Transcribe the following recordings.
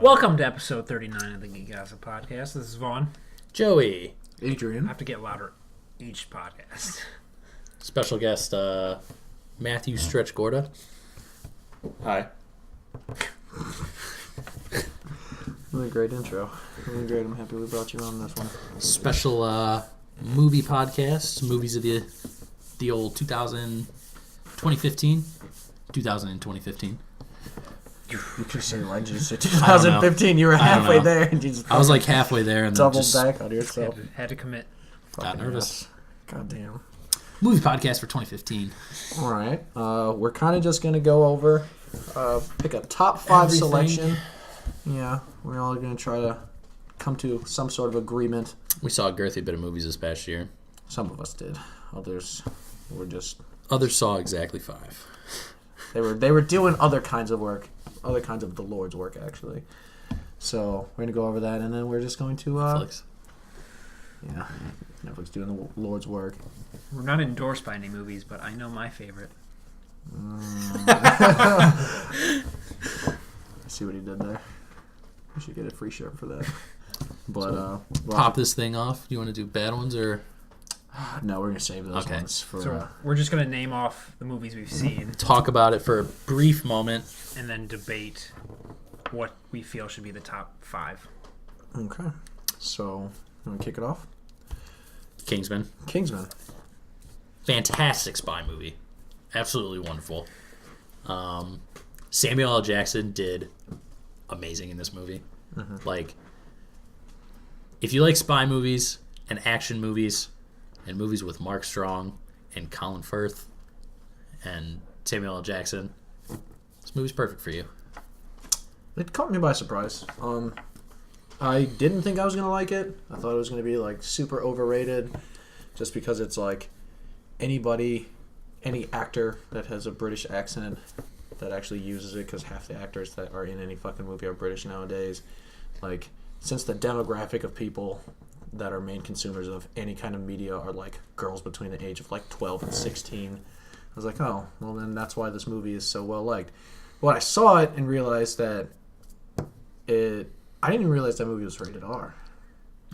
Welcome to episode 39 of the Geek podcast. This is Vaughn. Joey. Adrian. I have to get louder each podcast. Special guest, Matthew Stretch Gorda. Hi. Really great intro. Really great. I'm happy we brought you on this one. Special movie podcast. Movies of the old 2015. 2015. You could say, why did you say 2015? You were halfway there. And you just I was like halfway there and doubled then just back on yourself. Had to commit. got nervous. God damn. Movie podcast for 2015. All right. We're kind of just going to go over, pick a top 5 Everything. selection. Yeah. We're all going to try to come to some sort of agreement. We saw a girthy bit of movies this past year. Some of us did. Others were just... Others saw exactly 5. They were doing other kinds of work. Other kinds of the Lord's work, actually. So we're going to go over that, and then we're just going to... Netflix. Yeah. Netflix doing the Lord's work. We're not endorsed by any movies, but I know my favorite. I see what he did there. We should get a free shirt for that. But Pop this thing off. Do you want to do bad ones or... No, we're going to save those Okay. ones for... So we're just going to name off the movies we've seen talk about it for a brief moment. and then debate what we feel should be the top 5. Okay. So, you want to kick it off? Kingsman. Kingsman. Fantastic spy movie. Absolutely wonderful. Samuel L. Jackson did amazing in this movie. Mm-hmm. Like, if you like spy movies and action movies and movies with Mark Strong and Colin Firth and Samuel L. Jackson, this movie's perfect for you. It caught me by surprise. I didn't think I was going to like it. I thought it was going to be, like, super overrated just because it's, like, any actor that has a British accent that actually uses it, because half the actors that are in any fucking movie are British nowadays. Like, since the demographic of people that are main consumers of any kind of media are, like, girls between the age of, like, 12 and 16, I was like, oh, well, then that's why this movie is so well-liked. Well, I saw it and realized that I didn't even realize that movie was rated R.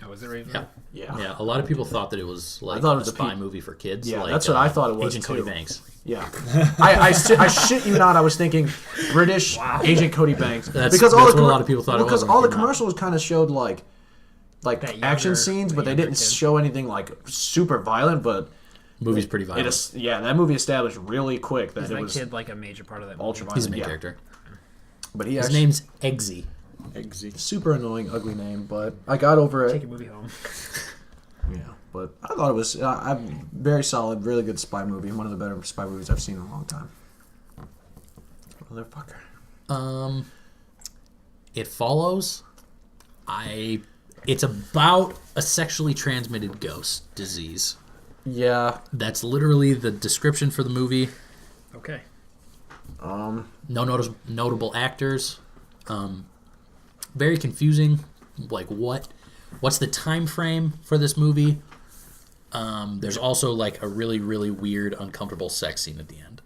Oh, was it rated? Yeah. Yeah, a lot of people thought that it was like thought it a was spy movie for kids. Yeah, like, that's what I thought it was, Agent too. Cody Banks. Yeah. I shit you not, I was thinking British Agent Cody Banks. That's what a lot of people thought it was. Because when all it the came out. commercials kind of showed, like That action younger- scenes, the but they younger didn't kid. show anything, like, super violent, but... Movie's pretty violent. That movie established really quick that Is it that was kid like a major part of that ultra movie? He's violent. the main character. But he His actually... name's Eggsy. Super annoying, ugly name, but I got over Take it. your movie home. Yeah, but I thought it was very solid, really good spy movie. One of the better spy movies I've seen in a long time. Motherfucker. It follows. It's about a sexually transmitted ghost disease. Yeah. That's literally the description for the movie. Okay. No notable actors. Very confusing. Like what's the time frame for this movie? There's also like a really, really weird, uncomfortable sex scene at the end.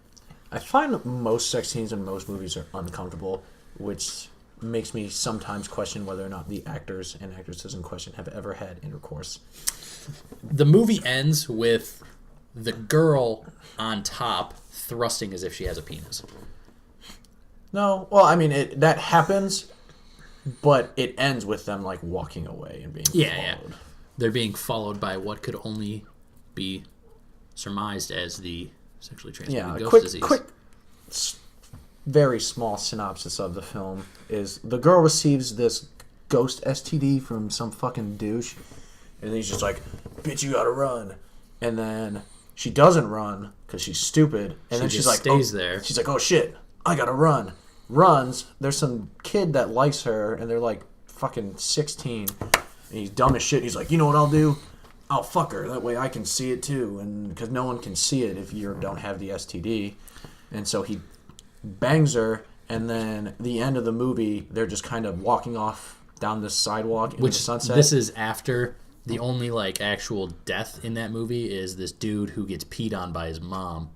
I find most sex scenes in most movies are uncomfortable, which makes me sometimes question whether or not the actors and actresses in question have ever had intercourse. The movie ends with the girl on top thrusting as if she has a penis. No, well, I mean, that happens, but it ends with them, like, walking away and being followed. Yeah. They're being followed by what could only be surmised as the sexually transmitted ghost disease. Quick, very small synopsis of the film is the girl receives this ghost STD from some fucking douche, and he's just like, bitch, you gotta run. And then she doesn't run because she's stupid, and then she's like, stays there. She's like, oh shit, I gotta run. Runs. There's some kid that likes her, and they're like fucking 16, and he's dumb as shit. He's like, you know what I'll do? I'll fuck her. That way I can see it too, and because no one can see it if you don't have the STD. And so he bangs her, and then the end of the movie, they're just kind of walking off down this sidewalk in the sunset. This is after the only like actual death in that movie is this dude who gets peed on by his mom.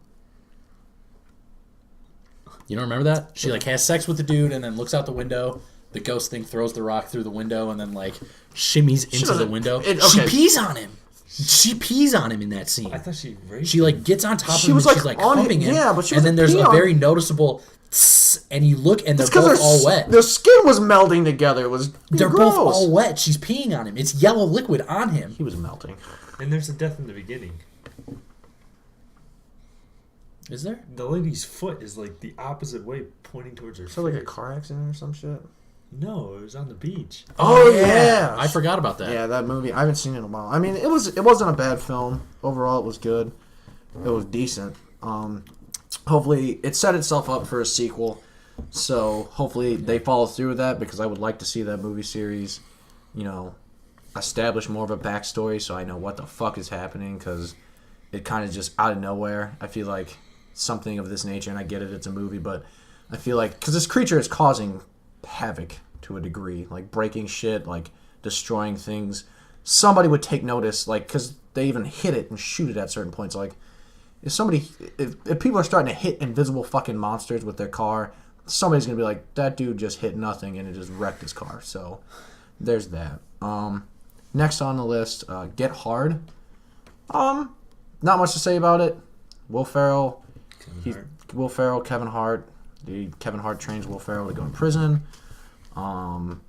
You don't remember that? She like has sex with the dude and then looks out the window, the ghost thing throws the rock through the window and then like shimmies into the window. Okay. She pees on him. She pees on him in that scene. I thought she raped She like gets on top She of him was, and like, she's like on humping him. yeah, but she and then there's wasn't a peeing on very noticeable tss, and you look and they're because both all wet. their skin was melding together. It was They're gross. both all wet. She's peeing on him. It's yellow liquid on him. He was melting. And there's a death in the beginning. Is there? The lady's foot is like the opposite way, pointing towards her. So like a face. car accident or some shit. No, it was on the beach. Oh yeah, I forgot about that. Yeah, that movie. I haven't seen it in a while. I mean, it wasn't a bad film overall. It was good. It was decent. Hopefully, it set itself up for a sequel. So hopefully they follow through with that because I would like to see that movie series, establish more of a backstory so I know what the fuck is happening because it kind of just out of nowhere. I feel like something of this nature, and I get it, it's a movie, but I feel like because this creature is causing havoc to a degree, like breaking shit, like destroying things. Somebody would take notice, like because they even hit it and shoot it at certain points. Like if people are starting to hit invisible fucking monsters with their car, somebody's gonna be like, that dude just hit nothing and it just wrecked his car. So there's that. Next on the list, Get Hard. Not much to say about it. Will Ferrell, Kevin Hart. Kevin Hart trains Will Ferrell to go to prison. It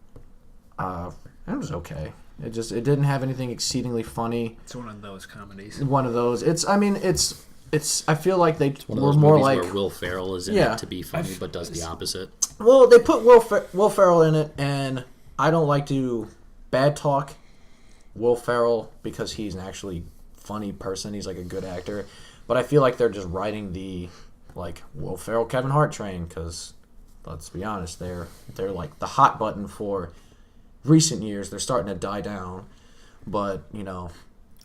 was okay. It didn't have anything exceedingly funny. It's one of those comedies. One of those. I feel like they One of were those more movies like where Will Ferrell is in Yeah. it to be funny, but does the opposite. Well, they put Will Ferrell in it, and I don't like to bad talk Will Ferrell because he's an actually funny person. He's like a good actor, but I feel like they're just riding the like Will Ferrell Kevin Hart train because let's be honest, they're like the hot button for recent years. They're starting to die down, but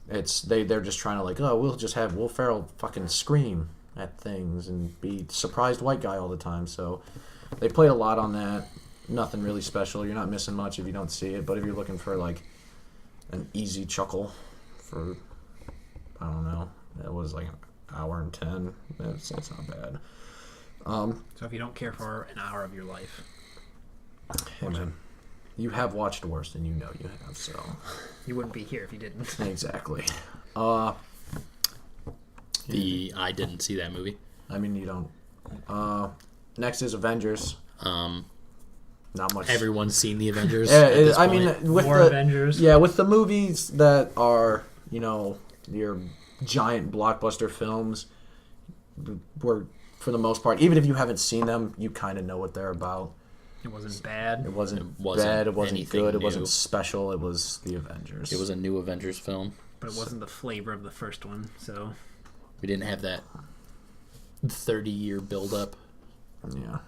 it's they're just trying to like, oh, we'll just have Will Ferrell fucking scream at things and be surprised white guy all the time. So they played a lot on that. Nothing really special. You're not missing much if you don't see it. But if you're looking for like an easy chuckle for, I don't know, it was like an hour and 10. It's not bad. So if you don't care for an hour of your life, Hey man, you have watched worse than you know you have. So you wouldn't be here if you didn't. exactly. I didn't see that movie. I mean, you don't. Next is Avengers. Not much. Everyone's seen the Avengers. Yeah, at this I point. mean, with More the Avengers. Yeah, with the movies that are your giant blockbuster films, were for the most part, even if you haven't seen them, you kind of know what they're about. It wasn't bad. It wasn't It wasn't bad. It wasn't anything good. It new. wasn't special. It was the Avengers. It was a new Avengers film. But it wasn't the flavor of the first one, so We didn't have that 30-year build-up. Yeah.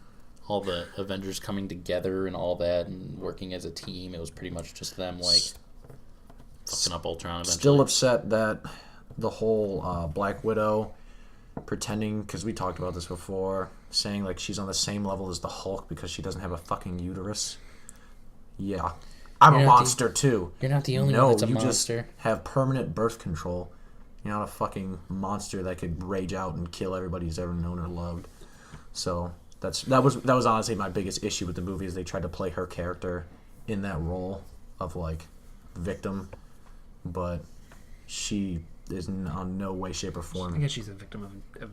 All the Avengers coming together and all that and working as a team. It was pretty much just them like fucking up Ultron eventually. Still upset that the whole Black Widow pretending, because we talked about this before, saying like she's on the same level as the Hulk because she doesn't have a fucking uterus. Yeah. I'm You're a not monster too. You're not the only No, one that's a you monster. just have permanent birth control. You're not a fucking monster that could rage out and kill everybody who's ever known or loved. So that was honestly my biggest issue with the movie is they tried to play her character in that role of like victim, but she is on no way, shape, or I form. guess she's a victim of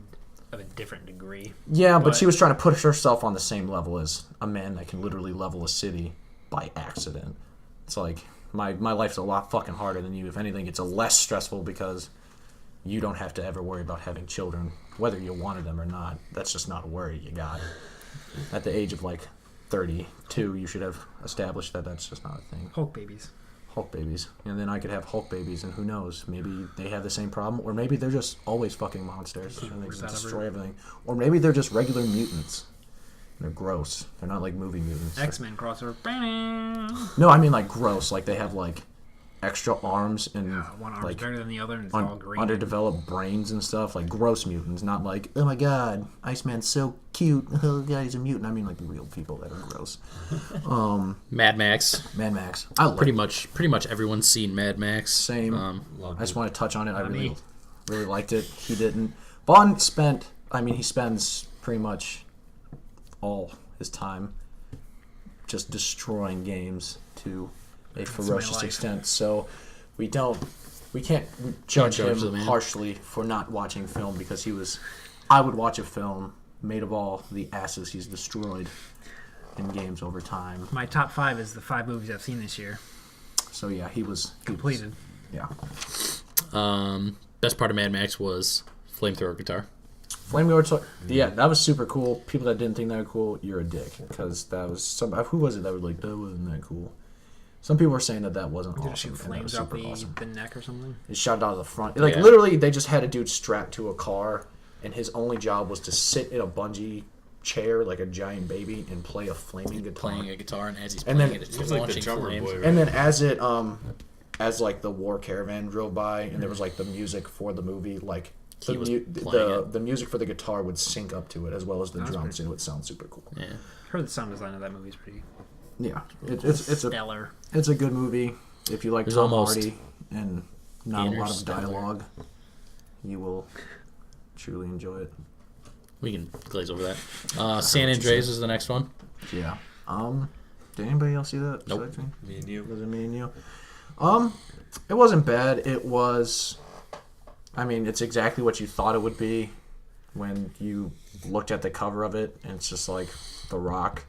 a different degree. Yeah, but she was trying to put herself on the same level as a man that can literally level a city by accident. It's like my life's a lot fucking harder than you. If anything, it's a less stressful because you don't have to ever worry about having children, whether you wanted them or not. That's just not a worry you got. At the age of like 32, you should have established that that's just not a thing. Hulk babies. Hulk babies. And then I could have Hulk babies, and who knows? Maybe they have the same problem, or maybe they're just always fucking monsters and they just destroy everything. Or maybe they're just regular mutants. They're gross. They're not like movie mutants. X-Men crossover. No, I mean like gross. Like they have like extra arms and One arm's like better than the other, and it's all green. underdeveloped brains and stuff. Like gross mutants, not like, oh my god, Iceman's so cute. Oh god, he's a mutant. I mean like real people that are gross. Mad Max. Mad Max. I like Pretty much everyone's seen Mad Max. Same. I just want to touch on it. I me. really liked it. He didn't. Vaughn he spends pretty much all his time just destroying games to a That's my ferocious life. extent. So we can't judge judge the him man. harshly for not watching film because I would watch a film made of all the asses he's destroyed in games over time. My top 5 is the 5 movies I've seen this year. So yeah, he was Completed. Yeah. Best part of Mad Max was flamethrower guitar. Flamethrower. Yeah, that was super cool. People that didn't think that were cool, you're a dick because that was who was it that was like that wasn't that cool. Some people were saying that wasn't Did it awesome. shoot And that was flames out super awesome. the neck or something? It shot it out of the front. Like Yeah. literally, they just had a dude strapped to a car, and his only job was to sit in a bungee chair like a giant baby and play a flaming guitar. Playing a guitar, and as he's And playing then- it, it's He's like the launching drummer flames. boy, right? And then as like the war caravan drove by, and there was like the music for the movie, like He was playing the music for the guitar would sync up to it as well as the That's drums, pretty and it would sound super cool. Yeah. I heard the sound design of that movie is pretty Yeah, it's stellar. a good movie. If you like There's Tom almost Hardy and not a lot of Interstellar. dialogue, you will truly enjoy it. We can glaze over that. San Andreas is the next one. Yeah. Did anybody else see that? Nope. section? Me and you. Was it me and you? It wasn't bad. It was. I mean, it's exactly what you thought it would be when you looked at the cover of it, and it's just like The Rock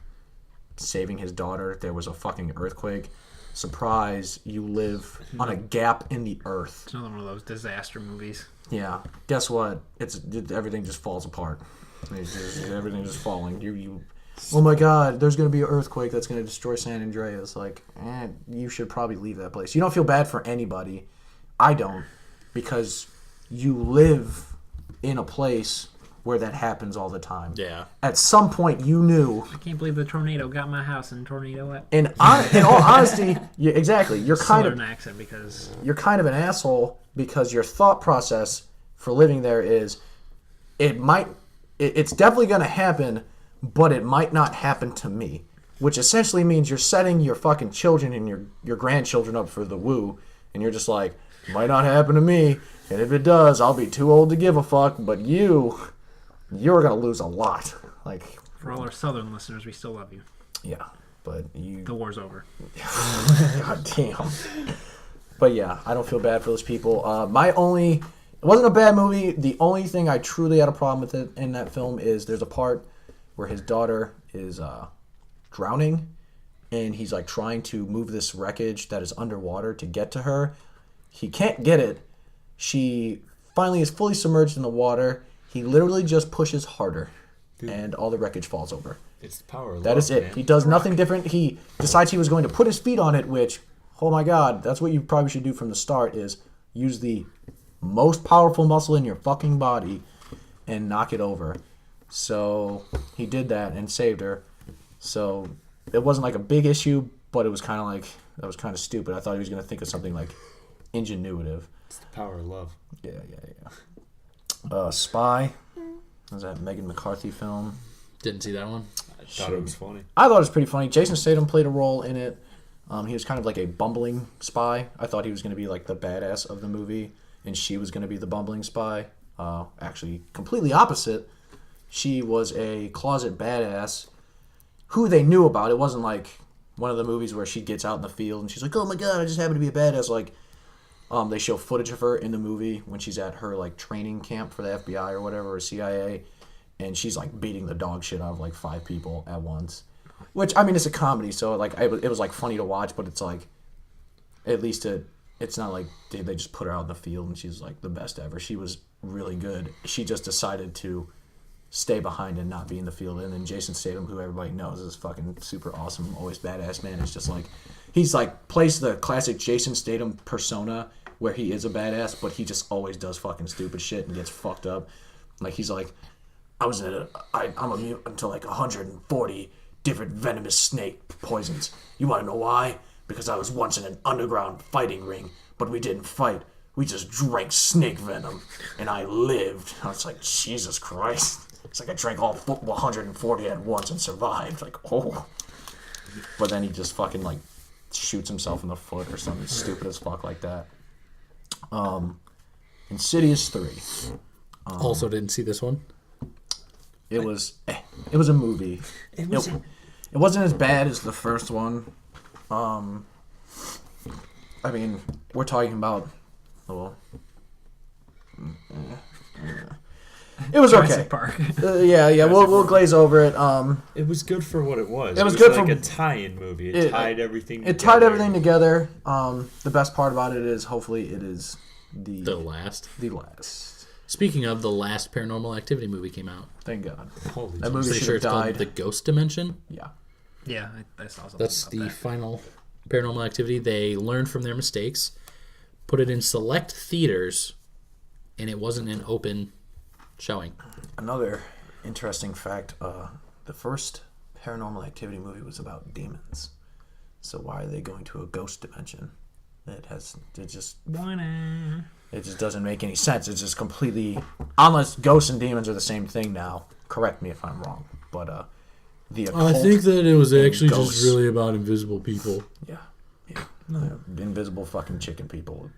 saving his daughter. There was a fucking earthquake. Surprise! You live on a gap in the earth. It's another one of those disaster movies. Yeah. Guess what? Everything just falls apart. Everything just falling. You. Oh my God! There's gonna be an earthquake that's gonna destroy San Andreas. Like, you should probably leave that place. You don't feel bad for anybody. I don't, because you live in a place where that happens all the time. Yeah. At some point, you knew. I can't believe the tornado got my house and tornado it. In all honesty, exactly. You're kind Southern of accent because you're kind of an asshole because your thought process for living there is it's definitely going to happen, but it might not happen to me, which essentially means you're setting your fucking children and your grandchildren up for the woo, and you're just like, might not happen to me, and if it does, I'll be too old to give a fuck, but you're going to lose a lot. Like, for all our Southern listeners, we still love you. yeah, but The war's over. God damn. But yeah, I don't feel bad for those people. It wasn't a bad movie. The only thing I truly had a problem with it in that film is there's a part where his daughter is drowning, and he's like trying to move this wreckage that is underwater to get to her. He can't get it. She finally is fully submerged in the water. He literally just pushes harder, and all the wreckage falls over. It's the power of That love, is it. man. He does nothing different. He decides he was going to put his feet on it, which, oh my God, that's what you probably should do from the start, is use the most powerful muscle in your fucking body and knock it over. So he did that and saved her. So it wasn't like a big issue, but it was kind of like, that was kind of stupid. I thought he was going to think of something like ingenuitive. It's the power of love. Yeah. Spy. Was that Megan McCarthy film? Didn't see that one. I thought it was funny. I thought it was pretty funny. Jason Statham played a role in it. He was kind of like a bumbling spy. I thought he was going to be like the badass of the movie, and she was going to be the bumbling spy. Actually, completely opposite. She was a closet badass who they knew about. It wasn't like one of the movies where she gets out in the field and she's like, "Oh my God, I just happen to be a badass." Like, they show footage of her in the movie when she's at her like training camp for the FBI or whatever, or CIA, and she's like beating the dog shit out of like 5 people at once. Which, I mean, it's a comedy, so like it was like funny to watch, but it's like, at least it's not like they just put her out in the field and she's like the best ever. She was really good. She just decided to stay behind and not be in the field. And then Jason Statham, who everybody knows is fucking super awesome, always badass man, is just like, he's like plays the classic Jason Statham persona where he is a badass, but he just always does fucking stupid shit and gets fucked up. Like, he's like, I'm immune to like 140 different venomous snake poisons. You want to know why? Because I was once in an underground fighting ring, but we didn't fight. We just drank snake venom, and I lived. I was like, Jesus Christ. It's like I drank all 140 at once and survived. Like, oh. But then he just fucking like shoots himself in the foot or something stupid as fuck like that. Insidious 3. Also didn't see this one. It was a movie. It was It wasn't as bad as the first one. I mean, we're talking about. Well, it was okay. Jurassic Park. Yeah. We'll glaze over it. It was good for what it was. It was like good a for tie-in movie. It tied everything. It tied everything together. The best part about it is hopefully it is The last. The last. Speaking of, the last Paranormal Activity movie came out. Thank God. Holy That Jesus. movie Pretty should sure have it's called died. The Ghost Dimension. Yeah. Yeah, I saw something. That's about the that. final Paranormal Activity. They learned from their mistakes, put it in select theaters, and it wasn't an open showing. Another interesting fact: the first Paranormal Activity movie was about demons. So why are they going to a ghost dimension? It just doesn't make any sense. It's just completely, unless ghosts and demons are the same thing now. Correct me if I'm wrong, but the occult. I think that it was actually ghosts. just really about invisible people. Yeah. No. Invisible fucking chicken people.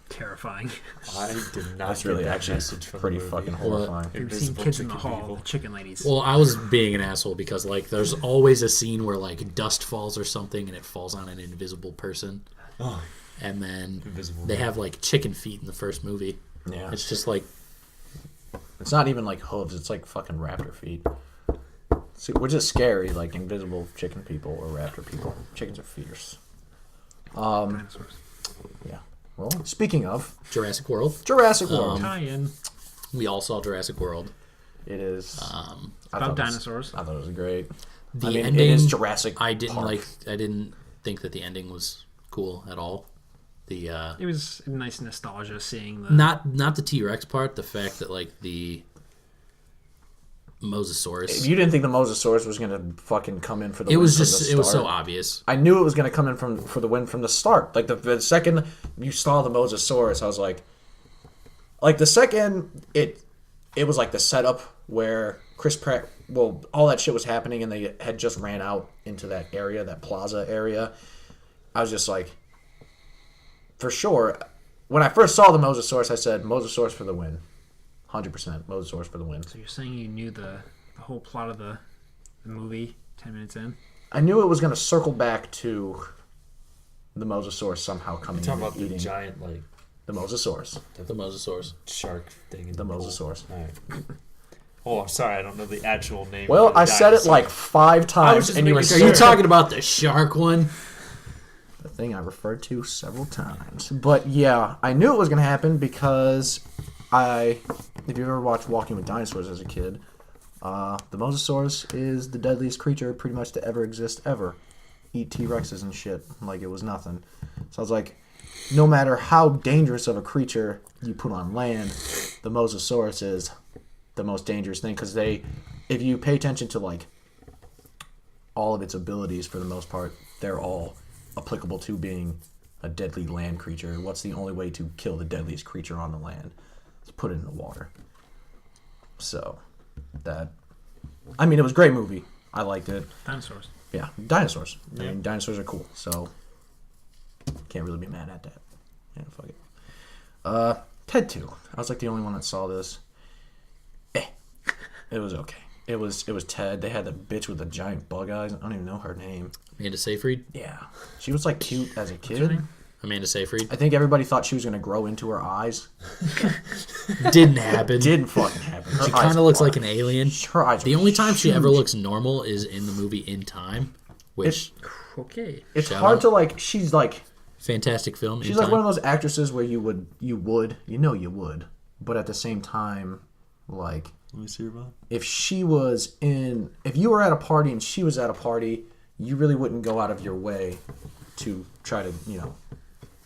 Terrifying. I did not That's get really that actually message from pretty the movie. fucking horrifying. You've seen Invisible Kids in the chicken Hall, people. the chicken ladies. Well, I was being an asshole because like there's always a scene where like dust falls or something and it falls on an invisible person, Oh, and then invisible. they have like chicken feet in the first movie. Yeah. It's just like It's not even like hooves. It's like fucking raptor feet. See, we're just scary, like invisible chicken people or raptor people. Chickens are fierce. Dinosaurs. Yeah. Well, speaking of Jurassic World. Jurassic World, Tie-in. We all saw Jurassic World. it is I About thought it was- dinosaurs. I thought it was great. The I mean, ending, it is Jurassic. I didn't Park. like. I didn't think that the ending was cool at all. The It was a nice nostalgia seeing the... not the T-Rex part. The fact that like the Mosasaurus. You didn't think the Mosasaurus was gonna fucking come in for the It win was from just. the It was so start? obvious. I knew it was gonna come in for the win from the start. Like the second you saw the Mosasaurus, I was like the second it was like the setup where Chris Pratt. Well, all that shit was happening, and they had just ran out into that area, that plaza area. I was just like, for sure. When I first saw the Mosasaurus, I said Mosasaurus for the win, 100% Mosasaurus for the win. So you're saying you knew the whole plot of the movie 10 minutes in? I knew it was gonna circle back to the Mosasaurus somehow coming Talking in about and the eating giant like the Mosasaurus. The Mosasaurus. shark thing. In The pool. Mosasaurus. All right. Oh, I'm sorry. I don't know the actual name. Well, of the I said it dinosaur. like 5 times, just and you were making Are sure. you talking about the shark one? the thing I referred to several times. But yeah, I knew it was gonna happen because if you ever watched Walking with Dinosaurs as a kid, the Mosasaurus is the deadliest creature pretty much to ever exist ever. Eat T-Rexes and shit like it was nothing. So I was like, no matter how dangerous of a creature you put on land, the Mosasaurus is the most dangerous thing because if you pay attention to like all of its abilities for the most part, they're all applicable to being a deadly land creature. What's the only way to kill the deadliest creature on the land? It's put it in the water. So it was a great movie. I liked it. Dinosaurs. Yeah, dinosaurs. I Yeah. mean, dinosaurs are cool, so can't really be mad at that. Yeah, fuck it. Ted 2. I was like the only one that saw this. It was okay. It was Ted. They had the bitch with the giant bug eyes. I don't even know her name. Amanda Seyfried. Yeah, she was like cute as a her kid. name? Amanda Seyfried. I think everybody thought she was gonna grow into her eyes. Didn't happen. Didn't fucking happen. Her She eyes kind of looks are- like an alien. Her eyes. The are only time she ever huge. looks normal is in the movie In Time, which Okay. It's Shout hard out. to like. She's like. fantastic film. She's In like Time. one of those actresses where you would, but at the same time, like Let me see your mom. if you were at a party and she was at a party, you really wouldn't go out of your way to try to,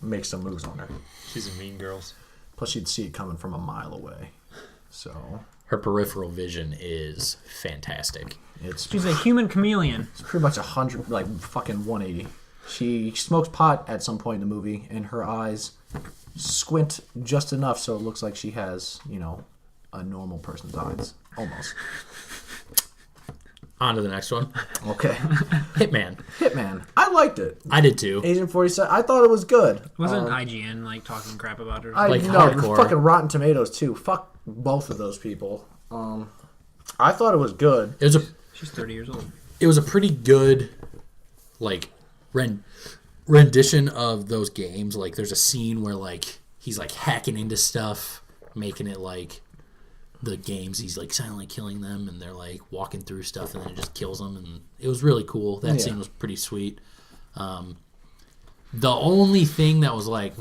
make some moves on her. She's in Mean Girls. Plus, you'd see it coming from a mile away. So Her peripheral vision is fantastic. it's She's a human chameleon. pretty much 100, like fucking 180. She smokes pot at some point in the movie, and her eyes squint just enough so it looks like she has, a normal person's eyes. Almost. On to the next one. Okay. Hitman. Hitman. I liked it. I did too. Agent 47. I thought it was good. Wasn't IGN like talking crap about her? I Like know. hardcore. Fucking Rotten Tomatoes, too. Fuck both of those people. I thought it was good. It was a She's 30 years old. it was a pretty good like rendition of those games. Like there's a scene where like he's like hacking into stuff, making it like the games. He's like silently killing them, and they're like walking through stuff, and then it just kills them. And it was really cool. That scene was pretty sweet. The only thing that was like,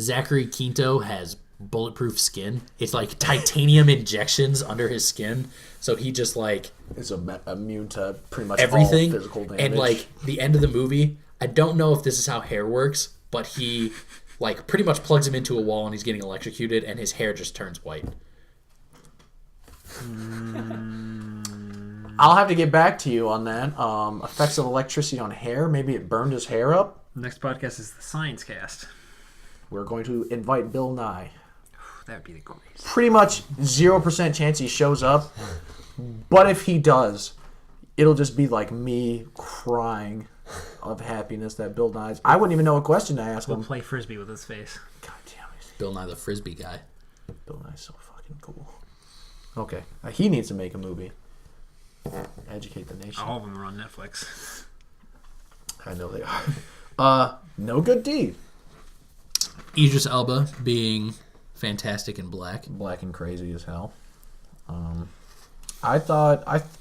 Zachary Quinto has bulletproof skin. It's like titanium injections under his skin, so he just like is immune to pretty much everything. all physical damage. And like the end of the movie, I don't know if this is how hair works, but he like pretty much plugs him into a wall and he's getting electrocuted, and his hair just turns white. I'll have to get back to you on that. Effects of electricity on hair. Maybe it burned his hair up. Next podcast is the Science Cast. We're going to invite Bill Nye. That would be the greatest. Pretty much 0% chance he shows up. But if he does, it'll just be like me crying of happiness that Bill Nye's. I wouldn't even know what question to ask We'll him. play Frisbee with his face. God damn it. Bill Nye the Frisbee guy. Bill Nye's so fucking cool. Okay. He needs to make a movie. Educate the nation. All of them are on Netflix. I know they are. No Good Deed. Idris Elba being fantastic in black. Black and crazy as hell. I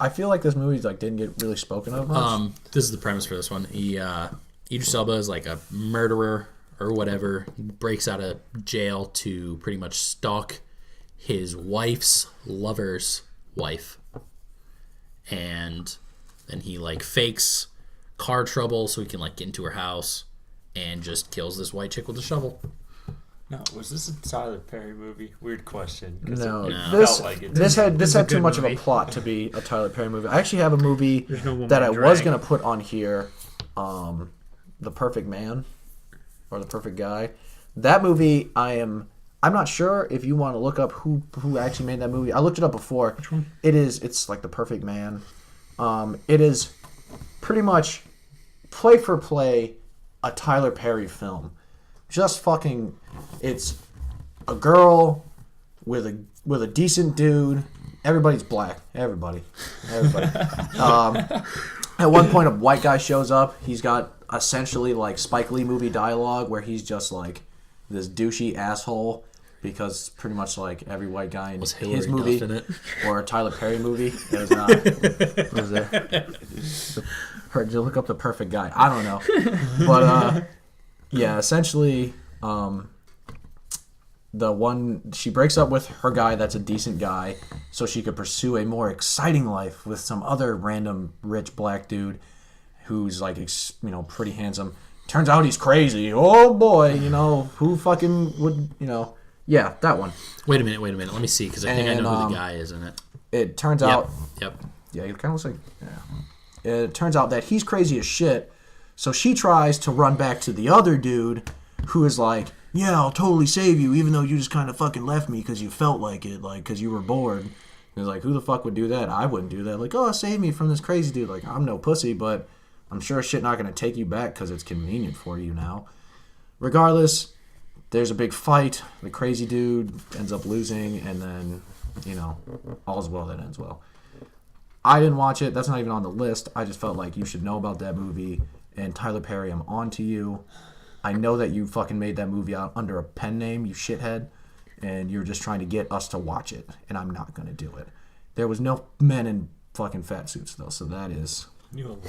feel like this movie like didn't get really spoken of much. This is the premise for this one. Idris Elba is like a murderer or whatever. He breaks out of jail to pretty much stalk his wife's lover's wife. And then he like fakes car trouble so he can like get into her house and just kills this white chick with a shovel. No, was this a Tyler Perry movie? Weird question. 'Cause No, it this felt like it. this had This is a too good much of movie. a plot to be a Tyler Perry movie. I actually have a movie There's no woman that I in was drag. gonna put on here, The Perfect Man or The Perfect Guy. That movie, I'm not sure if you want to look up who actually made that movie. I looked it up before. Which one? It's like The Perfect Man. It is pretty much play for play a Tyler Perry film. Just fucking, it's a girl with a decent dude. Everybody's black. Everybody. At one point, a white guy shows up. He's got essentially like Spike Lee movie dialogue where he's just like this douchey asshole because pretty much like every white guy in Was his Hillary movie Duff in it? or a Tyler Perry movie is not. What was it? Heard you look up The Perfect Guy. I don't know, but yeah, essentially, the one she breaks up with her guy that's a decent guy so she could pursue a more exciting life with some other random rich black dude who's like pretty handsome. Turns out he's crazy. Oh boy, who fucking would yeah, that one. Wait a minute. Let me see, because I think I know who the guy is in it. It turns out Yep. yeah, he kind of looks like it turns out that he's crazy as shit. So she tries to run back to the other dude who is like, yeah, I'll totally save you, even though you just kind of fucking left me because you felt like it, like, because you were bored. And he's like, who the fuck would do that? I wouldn't do that. Like, oh, save me from this crazy dude. Like, I'm no pussy, but I'm sure shit not going to take you back because it's convenient for you now. Regardless, there's a big fight. The crazy dude ends up losing, and then, all's well that ends well. I didn't watch it. That's not even on the list. I just felt like you should know about that movie. And Tyler Perry, I'm on to you. I know that you fucking made that movie out under a pen name, you shithead. And you're just trying to get us to watch it. And I'm not going to do it. There was no men in fucking fat suits, though. So that is... You know,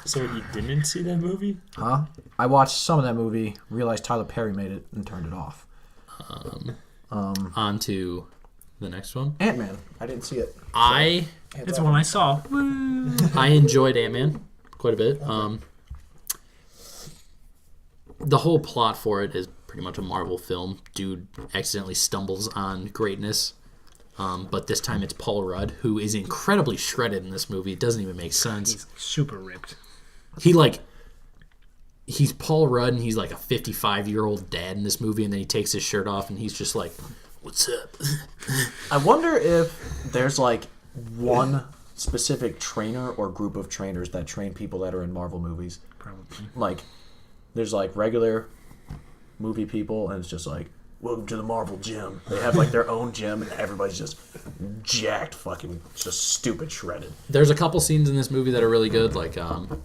so you didn't see that movie? Huh? I watched some of that movie, realized Tyler Perry made it, and turned it off. On to the next one. Ant-Man. I didn't see it. It's the one I saw. I enjoyed Ant-Man quite a bit. The whole plot for it is pretty much a Marvel film. Dude accidentally stumbles on greatness. But this time it's Paul Rudd, who is incredibly shredded in this movie. It doesn't even make sense. He's super ripped. He's Paul Rudd, and he's like a 55-year-old dad in this movie, and then he takes his shirt off, and he's just like, what's up? I wonder if there's like one specific trainer or group of trainers that train people that are in Marvel movies. Probably. Like, there's like regular movie people, and it's just like, welcome to the Marvel gym. They have like their own gym, and everybody's just jacked, fucking just stupid shredded. There's a couple scenes in this movie that are really good. Like, Ant-Man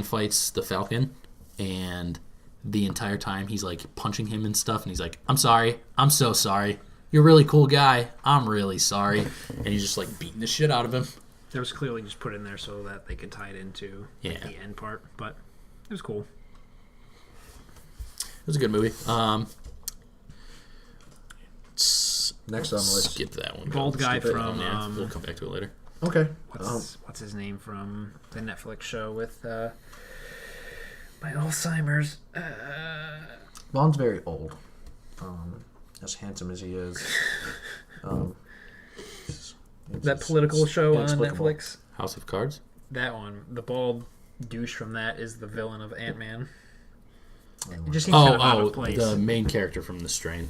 fights the Falcon, and the entire time he's like punching him and stuff, and he's like, "I'm sorry, I'm so sorry. You're a really cool guy. I'm really sorry," and he's just like beating the shit out of him. It was clearly just put in there so that they could tie it into like, the end part, but it was cool. It was a good movie. Next on the list, skip that one. Bald guy from. We'll come back to it later. Okay. What's his name from the Netflix show with my Alzheimer's? Bond's very old. As handsome as he is. That political show on inexplicable. Netflix. House of Cards. That one. The bald douche from that is the villain of Ant-Man. It just seems kind of out of place. The main character from The Strain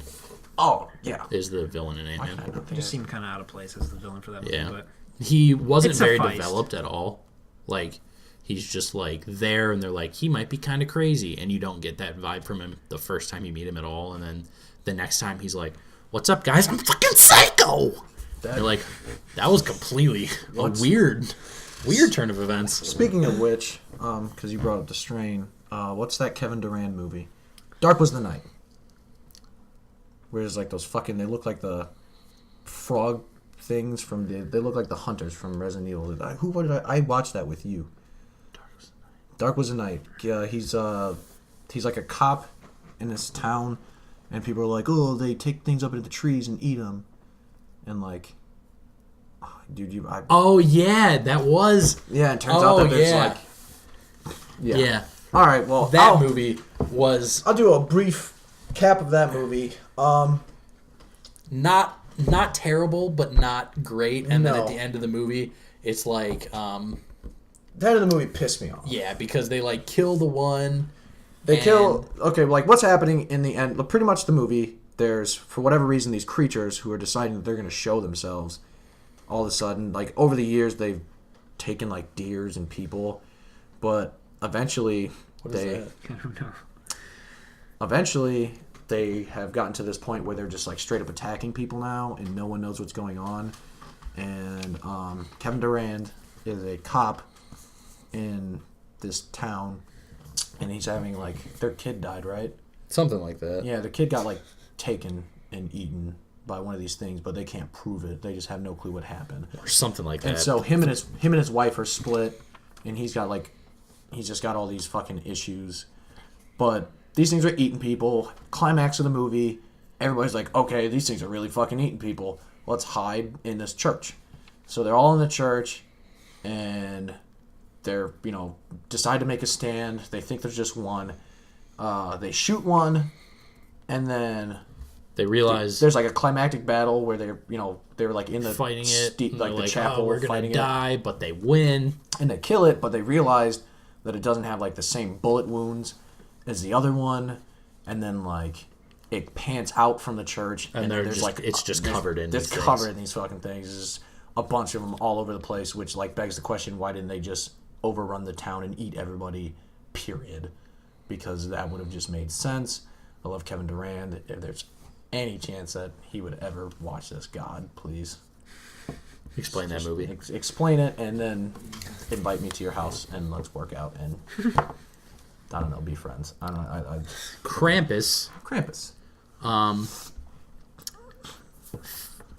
Oh, yeah. is the villain in Ant-Man. It just seemed kind of out of place as the villain for that movie. Yeah. But He wasn't It very sufficed. developed at all. Like, he's just like there, and they're like, he might be kind of crazy, and you don't get that vibe from him the first time you meet him at all. And then the next time he's like, "What's up, guys? I'm fucking psycho." You're like, that was completely a weird turn of events. Speaking of which, because you brought up The Strain, what's that Kevin Durant movie? Dark Was the Night. Where there's like those fucking, they look like the frog things from they look like the hunters from Resident Evil. I watched that with you. Dark Was the Night. Yeah, he's like a cop in this town, and people are like, oh, they take things up into the trees and eat them. And like, dude, Oh yeah, that was. yeah. It turns out that there's like, yeah. All right, well, That movie was I'll do a brief cap of that movie. not terrible, but not great. And then No. at the end of the movie, it's like, The end of the movie pissed me off. yeah, because they like kill the one. They and- kill. Okay, like what's happening in the end? Pretty much the movie. There's, for whatever reason, these creatures who are deciding that they're going to show themselves. All of a sudden, like over the years, they've taken like deers and people, but eventually What is that? I don't know. eventually they have gotten to this point where they're just like straight up attacking people now, and no one knows what's going on. And Kevin Durant is a cop in this town, and he's having like their kid died, right? Something like that. Yeah, their kid got like taken and eaten by one of these things, but they can't prove it. They just have no clue what happened. Or something like that. And so him and his wife are split, and he's just got all these fucking issues. But these things are eating people. Climax of the movie, everybody's like, okay, these things are really fucking eating people. Let's hide in this church. So they're all in the church, and they're, decide to make a stand. They think there's just one. They shoot one, and then they realize there's like a climactic battle where they're like in the fighting it, and like they're the like, chapel, oh, we're gonna fighting die, but they win. and they kill it, but they realized that it doesn't have like the same bullet wounds as the other one, and then like it pans out from the church, And there's just- like it's just covered in it's these covered things. in these fucking things. There's just a bunch of them all over the place, which like begs the question: why didn't they just overrun the town and eat everybody? Period. Because that would have just made sense. I love Kevin Durant. If there's any chance that he would ever watch this, God, please Explain that movie. explain it, and then invite me to your house and let's work out and I don't know, be friends. I don't know. Krampus. Krampus.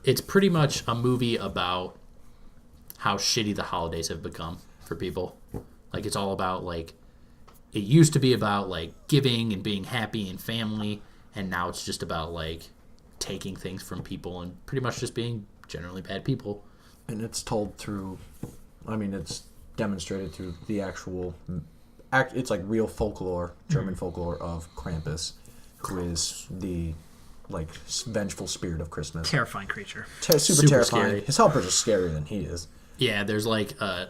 It's pretty much a movie about how shitty the holidays have become for people. Like, it's all about, like, it used to be about, like, giving and being happy and family, and now it's just about, like, taking things from people and pretty much just being generally bad people. And it's told through, it's demonstrated through the actual it's like real folklore, German folklore of Krampus, who is the like vengeful spirit of Christmas. Terrifying creature. Super terrifying. scary. His helpers are scarier than he is. Yeah, there's like a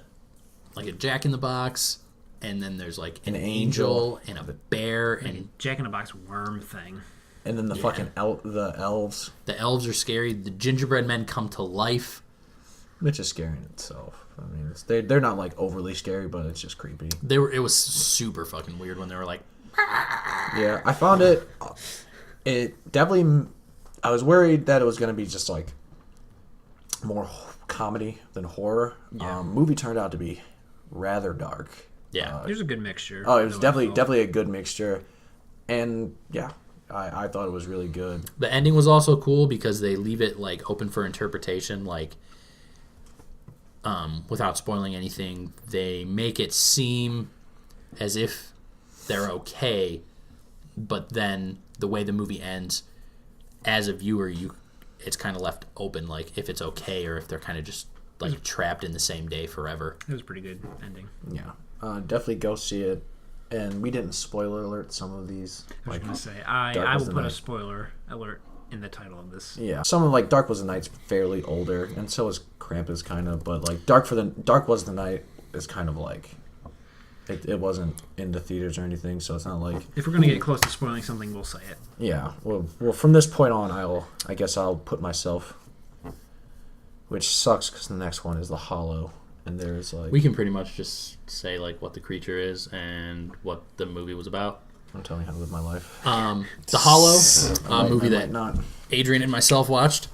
Jack in the Box, and then there's like an angel. angel and a bear, and Jack in the Box worm thing. And then the fucking the elves, the elves are scary. The gingerbread men come to life. which is scary in itself. They're not like overly scary, but it's just creepy. It was super fucking weird when they were like, Yeah, I found it. It definitely. I was worried that it was going to be just like more comedy than horror. Yeah. Movie turned out to be rather dark. Yeah. There's a good mixture. Oh, it was I definitely felt. a good mixture, and yeah, I thought it was really good. The ending was also cool because they leave it like open for interpretation. Like, without spoiling anything, they make it seem as if they're okay, but then the way the movie ends, as a viewer, it's kind of left open, like if it's okay or if they're kind of just like trapped in the same day forever. It was a pretty good ending. Yeah, definitely go see it. And we didn't spoiler alert some of these. I was Like, going to say, Dark I Was will the put a Night. spoiler alert in the title of this. yeah, some of like Dark Was the Night's fairly older, and so is Krampus kind of. But like Dark Was the Night is kind of like it wasn't in the theaters or anything, so it's not like If we're going to get close to spoiling something, we'll say it. yeah. Well, from this point on, I guess I'll put myself, which sucks because the next one is The Hollow, and there's like We can pretty much just say like what the creature is and what the movie was about. I'm telling you how to live my life. The Hollow, movie I that might not. Adrian and myself watched.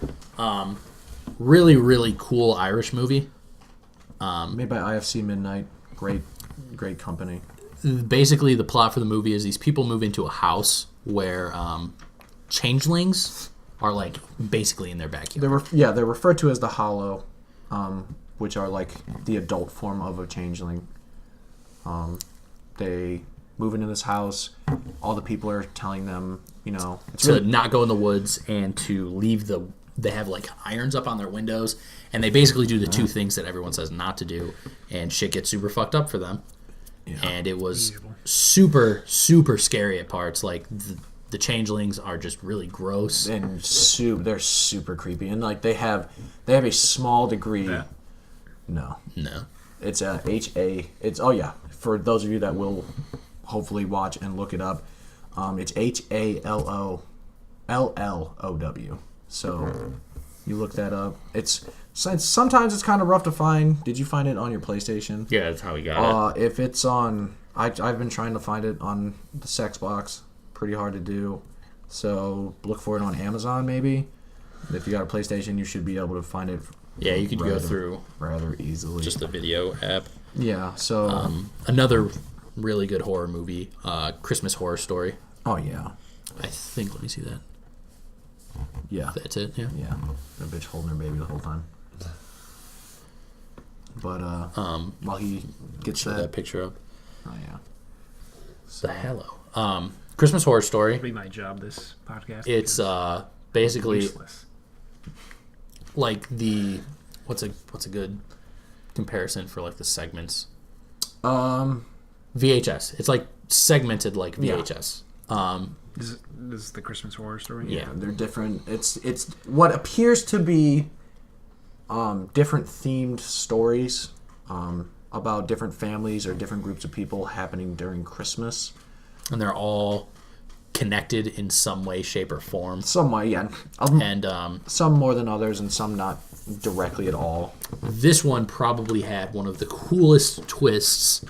Really, really cool Irish movie. Made by IFC Midnight. Great company. Basically, the plot for the movie is these people move into a house where changelings are like basically in their backyard. They're referred to as the Hollow, which are like the adult form of a changeling. They move into this house. All the people are telling them, it's To really not go in the woods and to leave they have like irons up on their windows, and they basically do the two things that everyone says not to do, and shit gets super fucked up for them. And it was super, super scary at parts. Like the changelings are just really gross. and they're super creepy, and like they have a small degree. Yeah. No. It's HA. It's for those of you that will hopefully watch and look it up. It's HALOLLOW. So you look that up. Sometimes it's kind of rough to find. Did you find it on your PlayStation? Yeah, that's how we got If it's on, I've been trying to find it on the sex box. Pretty hard to do. So look for it on Amazon maybe. If you got a PlayStation, you should be able to find it. Yeah, you could go through rather easily. just the video app. Yeah. So. Another really good horror movie, Christmas Horror Story. Oh yeah. I think. Let me see that. Yeah. That's it. Yeah. Yeah. That bitch holding her baby the whole time. But while he gets Show that picture up. oh yeah. The Hello. Christmas Horror Story. It'll be my job, this podcast. It's basically useless. like what's a good comparison for like the segments? VHS. It's like segmented like VHS. This is the Christmas Horror Story? Yeah. They're different. It's what appears to be different themed stories about different families or different groups of people happening during Christmas. And they're all connected in some way, shape, or form. Some way, yeah. And Some more than others, and some not directly at all. this one probably had one of the coolest twists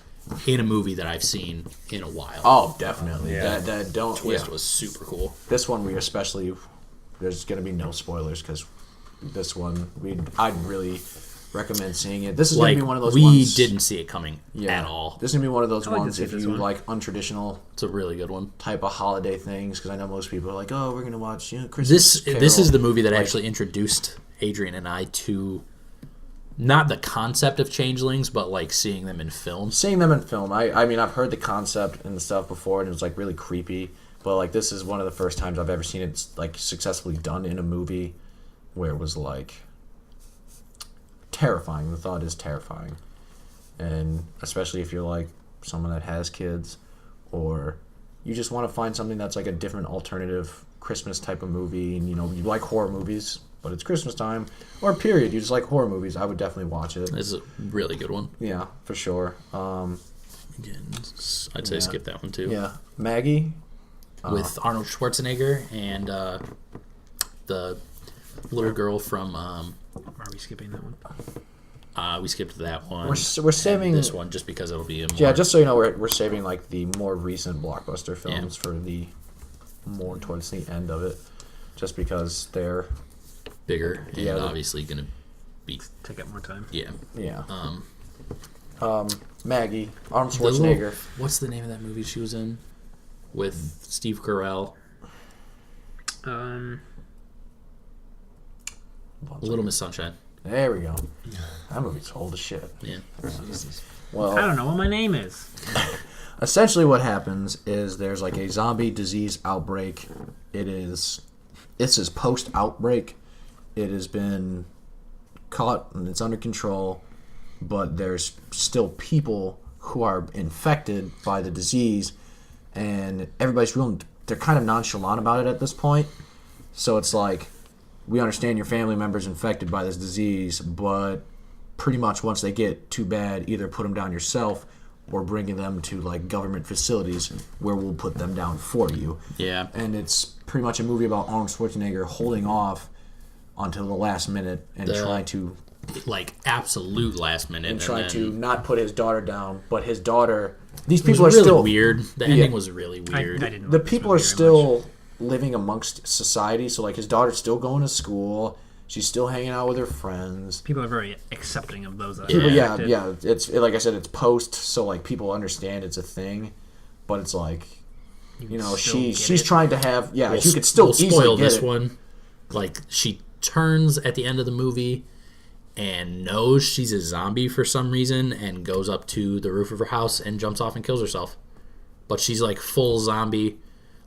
in a movie that I've seen in a while. Oh, definitely. Yeah. That don't Twist yeah. was super cool. This one there's going to be no spoilers because this one I'd really recommend seeing it. This is going Like to be one of those we ones. didn't see it coming at all. This is going to be one of those like to ones see if this you one. like untraditional It's a really good one. type of holiday things, because I know most people are like, oh, we're going to watch Christmas This Carol. is the movie that actually introduced Adrian and I to not the concept of changelings, but like seeing them in films. Seeing them in film. I mean, I've heard the concept and the stuff before, and it was like really creepy. But like, this is one of the first times I've ever seen it like successfully done in a movie, where it was like terrifying. The thought is terrifying, and especially if you're like someone that has kids, or you just want to find something that's like a different alternative Christmas type of movie, and you like horror movies, but it's Christmas time, or period, you just like horror movies, I would definitely watch it. This is a really good one. Yeah, for sure. Again, I'd say skip that one too. Yeah, Maggie. With Arnold Schwarzenegger and the little girl from Are we skipping that one? We skipped that one. We're saving this one just because it'll be a more... Yeah, just so you know, we're saving like the more recent blockbuster films for the more towards the end of it, just because they're bigger and obviously going to be... Take up more time. Yeah. Yeah. Maggie, Arnold Schwarzenegger. What's the name of that movie she was in with Steve Carell? Um, Little Miss Sunshine. There we go. That movie's old as shit. Yeah. Well, I don't know what my name is. essentially what happens is there's like a zombie disease outbreak. It's his post-outbreak. It has been caught and it's under control, but there's still people who are infected by the disease, and they're kind of nonchalant about it at this point. So it's like, we understand your family member's infected by this disease, but pretty much once they get too bad, either put them down yourself or bringing them to like government facilities where we'll put them down for you. Yeah. And it's pretty much a movie about Arnold Schwarzenegger holding off until the last minute and trying to... Like, absolute last minute. And trying to not put his daughter down, but his daughter... These people are really still... weird. The ending was really weird. I didn't The like this people movie are very still much. living amongst society, so like his daughter's still going to school, she's still hanging out with her friends. People are very accepting of those that People, are yeah, affected. yeah. It's like I said, it's post, so like people understand it's a thing, but it's like, you know, still get she's it. trying to have you could still we'll easily spoil get this it. one. Like, she turns at the end of the movie and knows she's a zombie for some reason and goes up to the roof of her house and jumps off and kills herself. But she's like full zombie,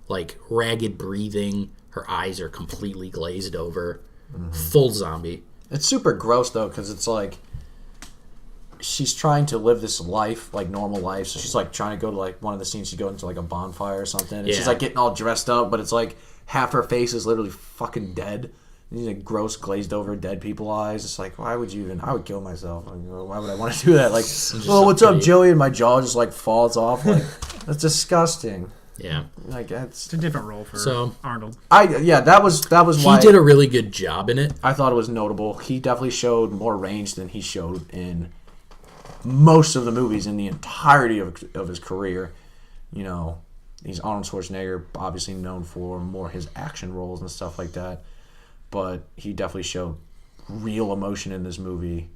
like ragged breathing. Her eyes are completely glazed over. Full zombie. It's super gross though, because it's like she's trying to live this life, like normal life. So she's like trying to go to like one of the scenes. She goes into like a bonfire or something, and she's like getting all dressed up, but it's like half her face is literally fucking dead. These like gross glazed over dead people eyes. It's like, why would you even? I would kill myself. Like, why would I want to do that? Like, oh, what's up, Joey? And my jaw just like falls off. Like, that's disgusting. Yeah. Like that's It's a different role for Arnold. that was why He did a really good job in it. I thought it was notable. He definitely showed more range than he showed in most of the movies in the entirety of his career. You know, he's Arnold Schwarzenegger, obviously known for more his action roles and stuff like that. But he definitely showed real emotion in this movie,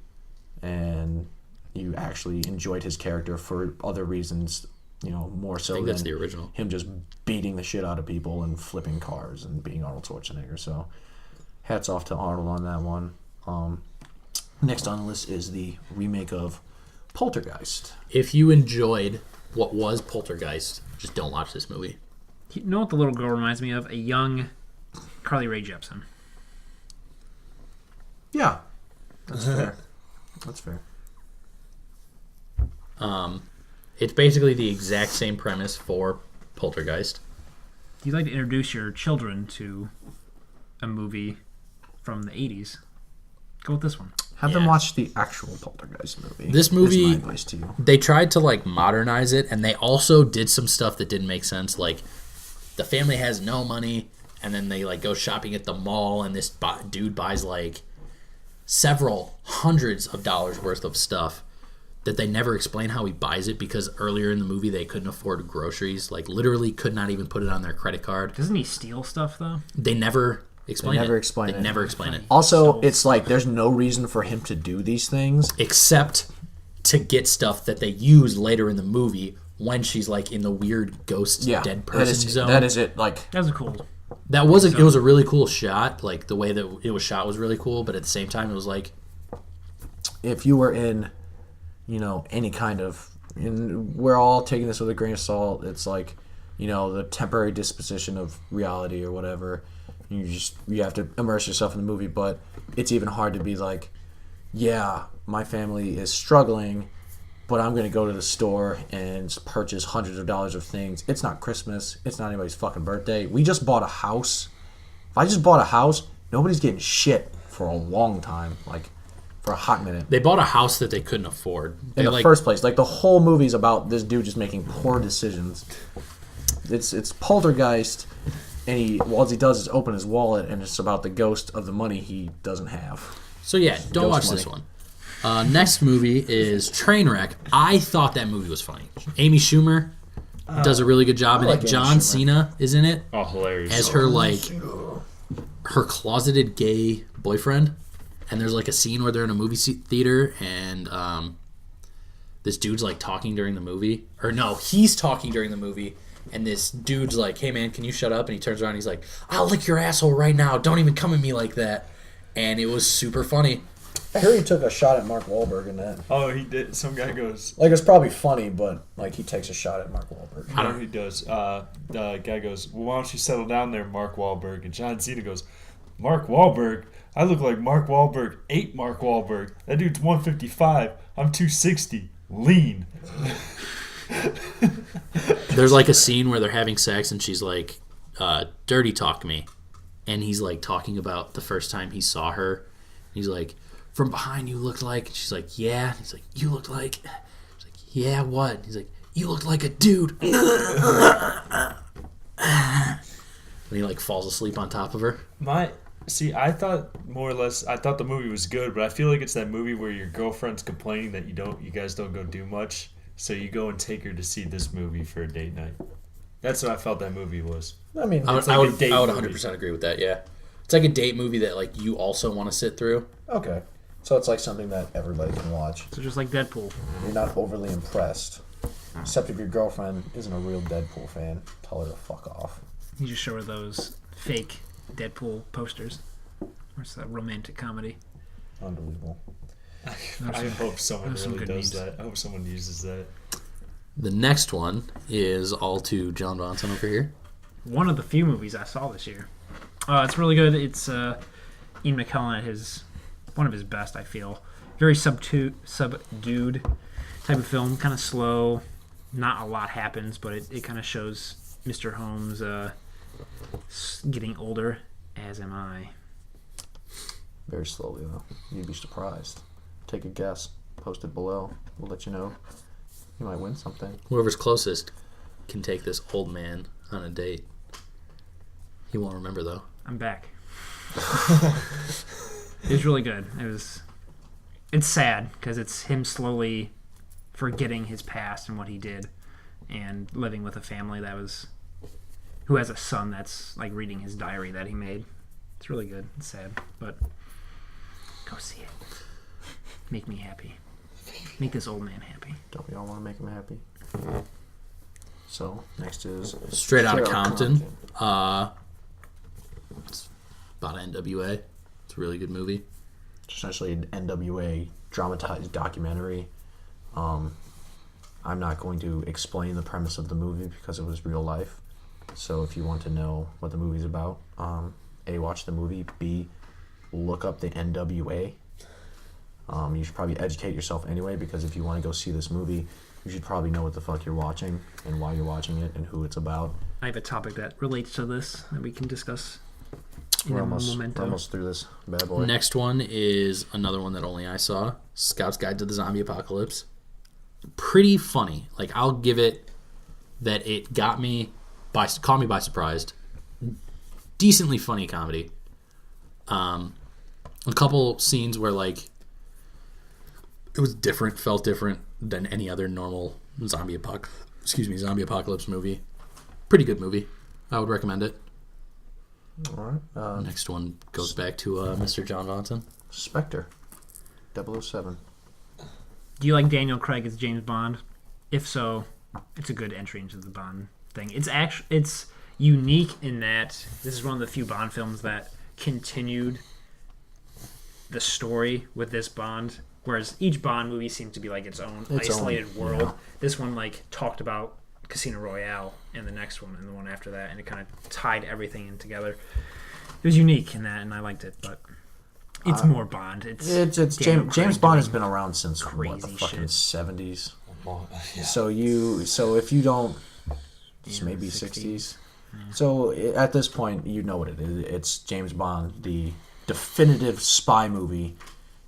and you actually enjoyed his character for other reasons, you know, more so think than that's the original. him just beating the shit out of people and flipping cars and being Arnold Schwarzenegger. So, hats off to Arnold on that one. Next on the list is the remake of Poltergeist. If you enjoyed what was Poltergeist, just don't watch this movie. You know what the little girl reminds me of? A young Carly Rae Jepsen. Yeah, that's fair. That's fair. It's basically the exact same premise for Poltergeist. If you'd like to introduce your children to a movie from the 80s, go with this one. Have them watch the actual Poltergeist movie. This movie, is my advice to you. they tried to like modernize it, and they also did some stuff that didn't make sense. Like, the family has no money, and then they like go shopping at the mall, and this dude buys like several hundreds of dollars worth of stuff that they never explain how he buys it, because earlier in the movie they couldn't afford groceries. Like, literally could not even put it on their credit card. Doesn't he steal stuff, though? They never explain it. never explain it. They never explain it. Also, it's like there's no reason for him to do these things. Except to get stuff that they use later in the movie when she's like in the weird ghost dead person zone. That is it. Like, That was cool. That was it was a really cool shot. Like, the way that it was shot was really cool, but at the same time it was like, if you were in, you know, any kind of, and we're all taking this with a grain of salt. It's like, you know, the temporary disposition of reality or whatever. You have to immerse yourself in the movie, but it's even hard to be like, yeah, my family is struggling, but I'm going to go to the store and purchase hundreds of dollars of things. It's not Christmas. It's not anybody's fucking birthday. We just bought a house. If I just bought a house, nobody's getting shit for a long time. Like, for a hot minute. they bought a house that they couldn't afford. In the first place. Like, the whole movie's about this dude just making poor decisions. It's Poltergeist, and all he does is open his wallet, and it's about the ghost of the money he doesn't have. So yeah, don't Ghost watch this money. one. Next movie is Trainwreck. I thought that movie was funny. Amy Schumer does a really good job in like it. Amy John Schumer. Cena is in it Oh, hilarious. as her her closeted gay boyfriend. And there's like a scene where they're in a movie theater and this dude's like talking during the movie. Or no, he's talking during the movie. And this dude's like, hey man, can you shut up? And he turns around and he's like, I'll lick your asshole right now. Don't even come at me like that. And it was super funny. I heard he took a shot at Mark Wahlberg in that. Oh, he did. Some guy goes. Like, it's probably funny, but like he takes a shot at Mark Wahlberg. I don't know he does. The guy goes, well, why don't you settle down there, Mark Wahlberg? And John Cena goes, Mark Wahlberg? I look like Mark Wahlberg ate Mark Wahlberg. That dude's 155. I'm 260. Lean. There's like a scene where they're having sex and she's like, dirty talk me. And he's like talking about the first time he saw her. He's like, from behind you looked like. And she's like, yeah. And he's like, you looked like. She's like, yeah, what? And he's like, you looked like a dude. And he like falls asleep on top of her. I thought more or less. I thought the movie was good, but I feel like it's that movie where your girlfriend's complaining that you guys don't go do much, so you go and take her to see this movie for a date night. That's what I felt that movie was. I mean, I would like a date 100% agree with that, yeah. It's like a date movie that like you also want to sit through. okay. So it's like something that everybody can watch. So just like Deadpool. You're not overly impressed. Except if your girlfriend isn't a real Deadpool fan. Tell her to fuck off. You just show her those fake Deadpool posters. Or it's that romantic comedy. Unbelievable. I hope someone those are some really good does memes. that. I hope someone uses that. The next one is all to John Vonson over here. One of the few movies I saw this year. It's really good. It's Ian McKellen at one of his best, I feel. Very subdued type of film, kind of slow. Not a lot happens, but it kind of shows Mr. Holmes getting older, as am I. Very slowly, though. You'd be surprised. Take a guess. Post it below. We'll let you know. You might win something. Whoever's closest can take this old man on a date. He won't remember, though. I'm back. It was really good. It's sad because it's him slowly forgetting his past and what he did, and living with a family who has a son that's like reading his diary that he made. It's really good. It's sad, but go see it. Make me happy. Make this old man happy. Don't we all want to make him happy? So, next is... Straight Outta Compton. It's about NWA. It's a really good movie. It's essentially an NWA dramatized documentary. I'm not going to explain the premise of the movie because it was real life. So if you want to know what the movie's about, A, watch the movie, B, look up the NWA. You should probably educate yourself anyway, because if you want to go see this movie, you should probably know what the fuck you're watching and why you're watching it and who it's about. I have a topic that relates to this that we can discuss in We're a almost memento. through this bad boy. Next one is another one that only I saw. Scout's Guide to the Zombie Apocalypse. Pretty funny. Like, I'll give it that it caught me by surprise. Decently funny comedy. A couple scenes where, like, it was different, felt different than any other normal zombie apocalypse movie. Pretty good movie. I would recommend it. All right. Next one goes back to Mr. John Vonson. Spectre. 007. Do you like Daniel Craig as James Bond? If so, it's a good entry into the Bond thing. It's unique in that this is one of the few Bond films that continued the story with this Bond, whereas each Bond movie seems to be like its own isolated world. Yeah. This one like talked about Casino Royale and the next one and the one after that, and it kind of tied everything in together. It was unique in that, and I liked it, but it's more Bond. It's Daniel James Craig Bond has doing been around since the crazy fucking shit. 70s. Yeah. So if you don't, it's Yeah, maybe 60s. 60s. So at this point, you know what it is. It's James Bond, the definitive spy movie.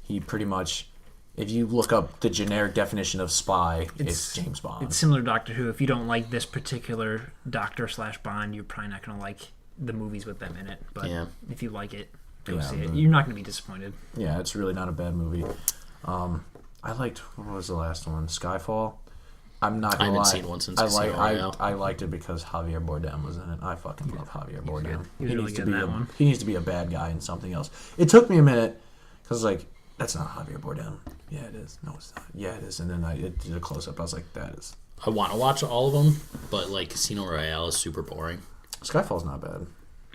He pretty much, if you look up the generic definition of spy, it's James Bond. It's similar to Doctor Who. If you don't like this particular Doctor/Bond, you're probably not going to like the movies with them in it. But Yeah. if you like it, go Yeah, see it. but- You're not going to be disappointed. Yeah, it's really not a bad movie. I liked, what was the last one? Skyfall? I'm not gonna lie. I haven't seen one since Casino Royale. I liked it because Javier Bardem was in it. I fucking love Javier Bardem. He was really good in that one. He needs to be a bad guy in something else. It took me a minute because like that's not Javier Bardem. Yeah, it is. No, it's not. Yeah, it is. And then it did a close up. I was like, that is. I want to watch all of them, but like Casino Royale is super boring. Skyfall's not bad.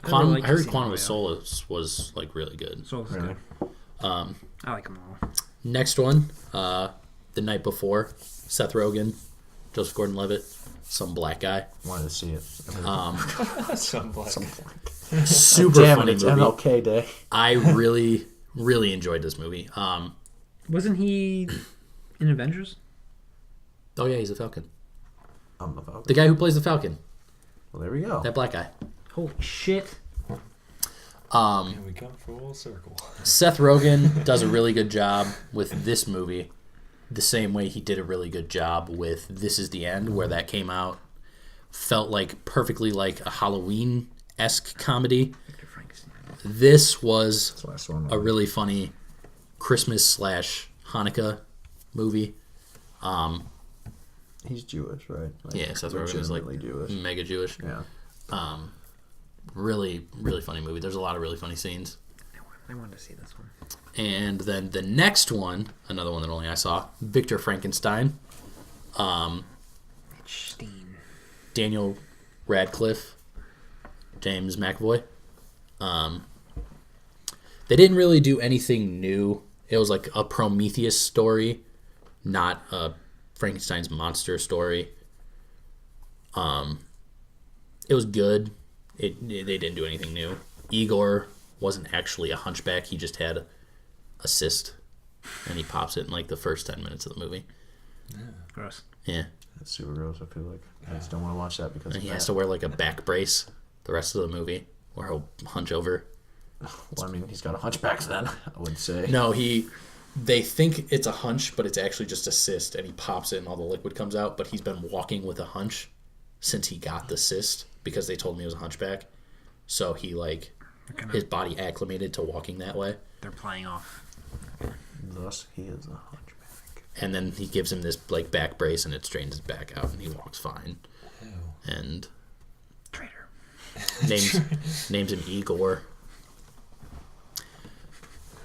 I heard Quantum of Solace was like really good. Solace Really? good. I like them all. Next one, The Night Before, Seth Rogen, Joseph Gordon-Levitt, some black guy. Wanted to see it. Some black. Super Damn funny it, it's movie. MLK Day. I really, really enjoyed this movie. Wasn't he in Avengers? Oh yeah, he's a Falcon. I'm the Falcon. The guy who plays the Falcon, Well, there we go. that black guy. Holy shit. And we come full circle. Seth Rogen does a really good job with this movie, the same way he did a really good job with This Is the End, where that came out. Felt like perfectly like a Halloween-esque comedy. This was That's the last one. a really funny Christmas/Hanukkah movie. He's Jewish, right? Like, Yeah, Seth Rogen is like legitimately Jewish. mega Jewish. Yeah. Really, really funny movie. There's a lot of really funny scenes. I wanted to see this one. And then the next one, another one that only I saw, Victor Frankenstein. Steen. Daniel Radcliffe, James McAvoy. They didn't really do anything new. It was like a Prometheus story, not a Frankenstein's monster story. It was good. They didn't do anything new. Igor wasn't actually a hunchback. He just had a cyst, and he pops it in like the first 10 minutes of the movie. Gross. Yeah. That's super gross, I feel like. I just don't want to watch that because And of he that. has to wear like a back brace the rest of the movie, or he'll hunch over. Well, I mean, he's got a hunchback then, I would say. No, they think it's a hunch, but it's actually just a cyst, and he pops it and all the liquid comes out, but he's been walking with a hunch since he got the cyst because they told him he was a hunchback. So he his body acclimated to walking that way. They're playing off. Thus, he is a hunchback. And then he gives him this like back brace and it straightens his back out and he walks fine. Ew. And Traitor. names him Igor.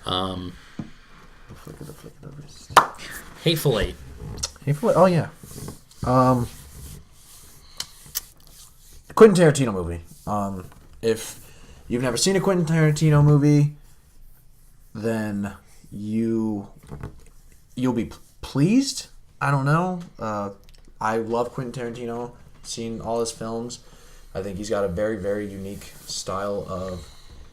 The flick of the wrist. Hateful Eight. Oh, yeah. Quentin Tarantino movie. If you've never seen a Quentin Tarantino movie, then you'll be pleased. I don't know. I love Quentin Tarantino. Seen all his films. I think he's got a very, very unique style of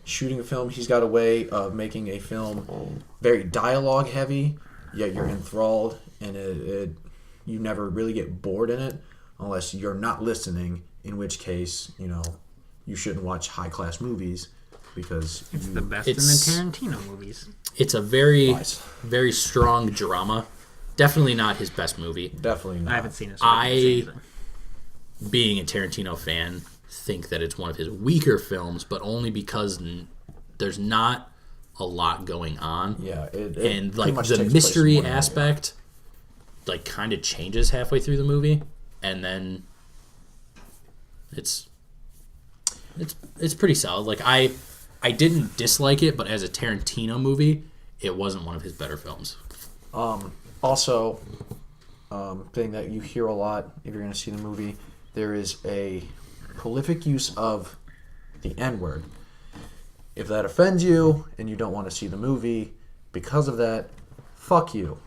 shooting a film. He's got a way of making a film very dialogue heavy, yet you're enthralled, and you never really get bored in it unless you're not listening, in which case, you shouldn't watch high-class movies because It's the best in the Tarantino movies. It's a very, Nice. very strong drama. Definitely not his best movie. Definitely not. I haven't seen it. So I can't say anything. Being a Tarantino fan, think that it's one of his weaker films, but only because there's not a lot going on. Yeah, it And pretty like much the takes place mystery in one area. aspect like kind of changes halfway through the movie, and then it's pretty solid. Like I didn't dislike it, but as a Tarantino movie, it wasn't one of his better films. Also, thing that you hear a lot if you're going to see the movie, there is a prolific use of the N-word. If that offends you and you don't want to see the movie because of that, fuck you.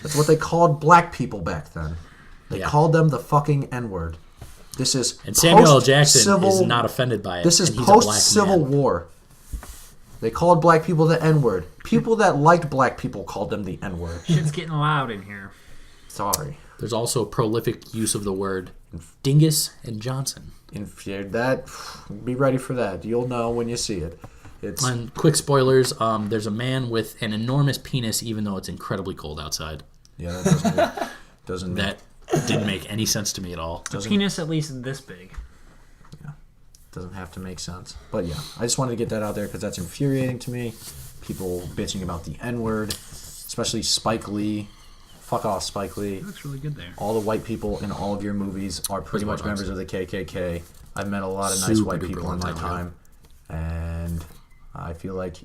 That's what they called black people back then. They Yeah. called them the fucking N-word. This is And Samuel L. Jackson post-Civil- is not offended by it. This is and he's a black post-Civil man. War. They called black people the N-word. People that liked black people called them the N-word. Shit's getting loud in here. Sorry. There's also a prolific use of the word dingus and Johnson. That, be ready for that. You'll know when you see it. It's And quick spoilers, there's a man with an enormous penis, even though it's incredibly cold outside. yeah, that doesn't That didn't make any sense to me at all. The penis at least this big. doesn't have to make sense. But yeah, I just wanted to get that out there because that's infuriating to me. People bitching about the N-word. especially Spike Lee. Fuck off, Spike Lee. It looks really good there. All the white people in all of your movies are pretty much members of the KKK. I've met a lot of nice white people in my time, and I feel like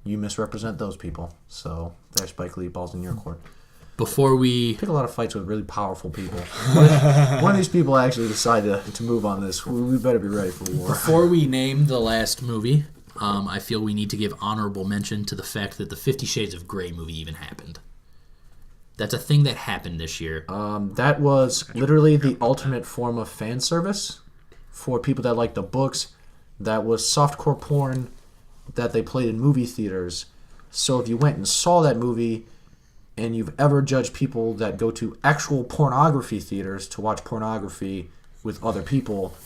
you misrepresent those people. So there's Spike Lee, balls in your court. Before we pick a lot of fights with really powerful people. One of these people actually decide to move on this. We better be ready for war. Before we name the last movie, I feel we need to give honorable mention to the fact that the 50 Shades of Grey movie even happened. That's a thing that happened this year. That was literally the ultimate form of fan service for people that like the books. That was softcore porn that they played in movie theaters. So if you went and saw that movie, and you've ever judged people that go to actual pornography theaters to watch pornography with other people,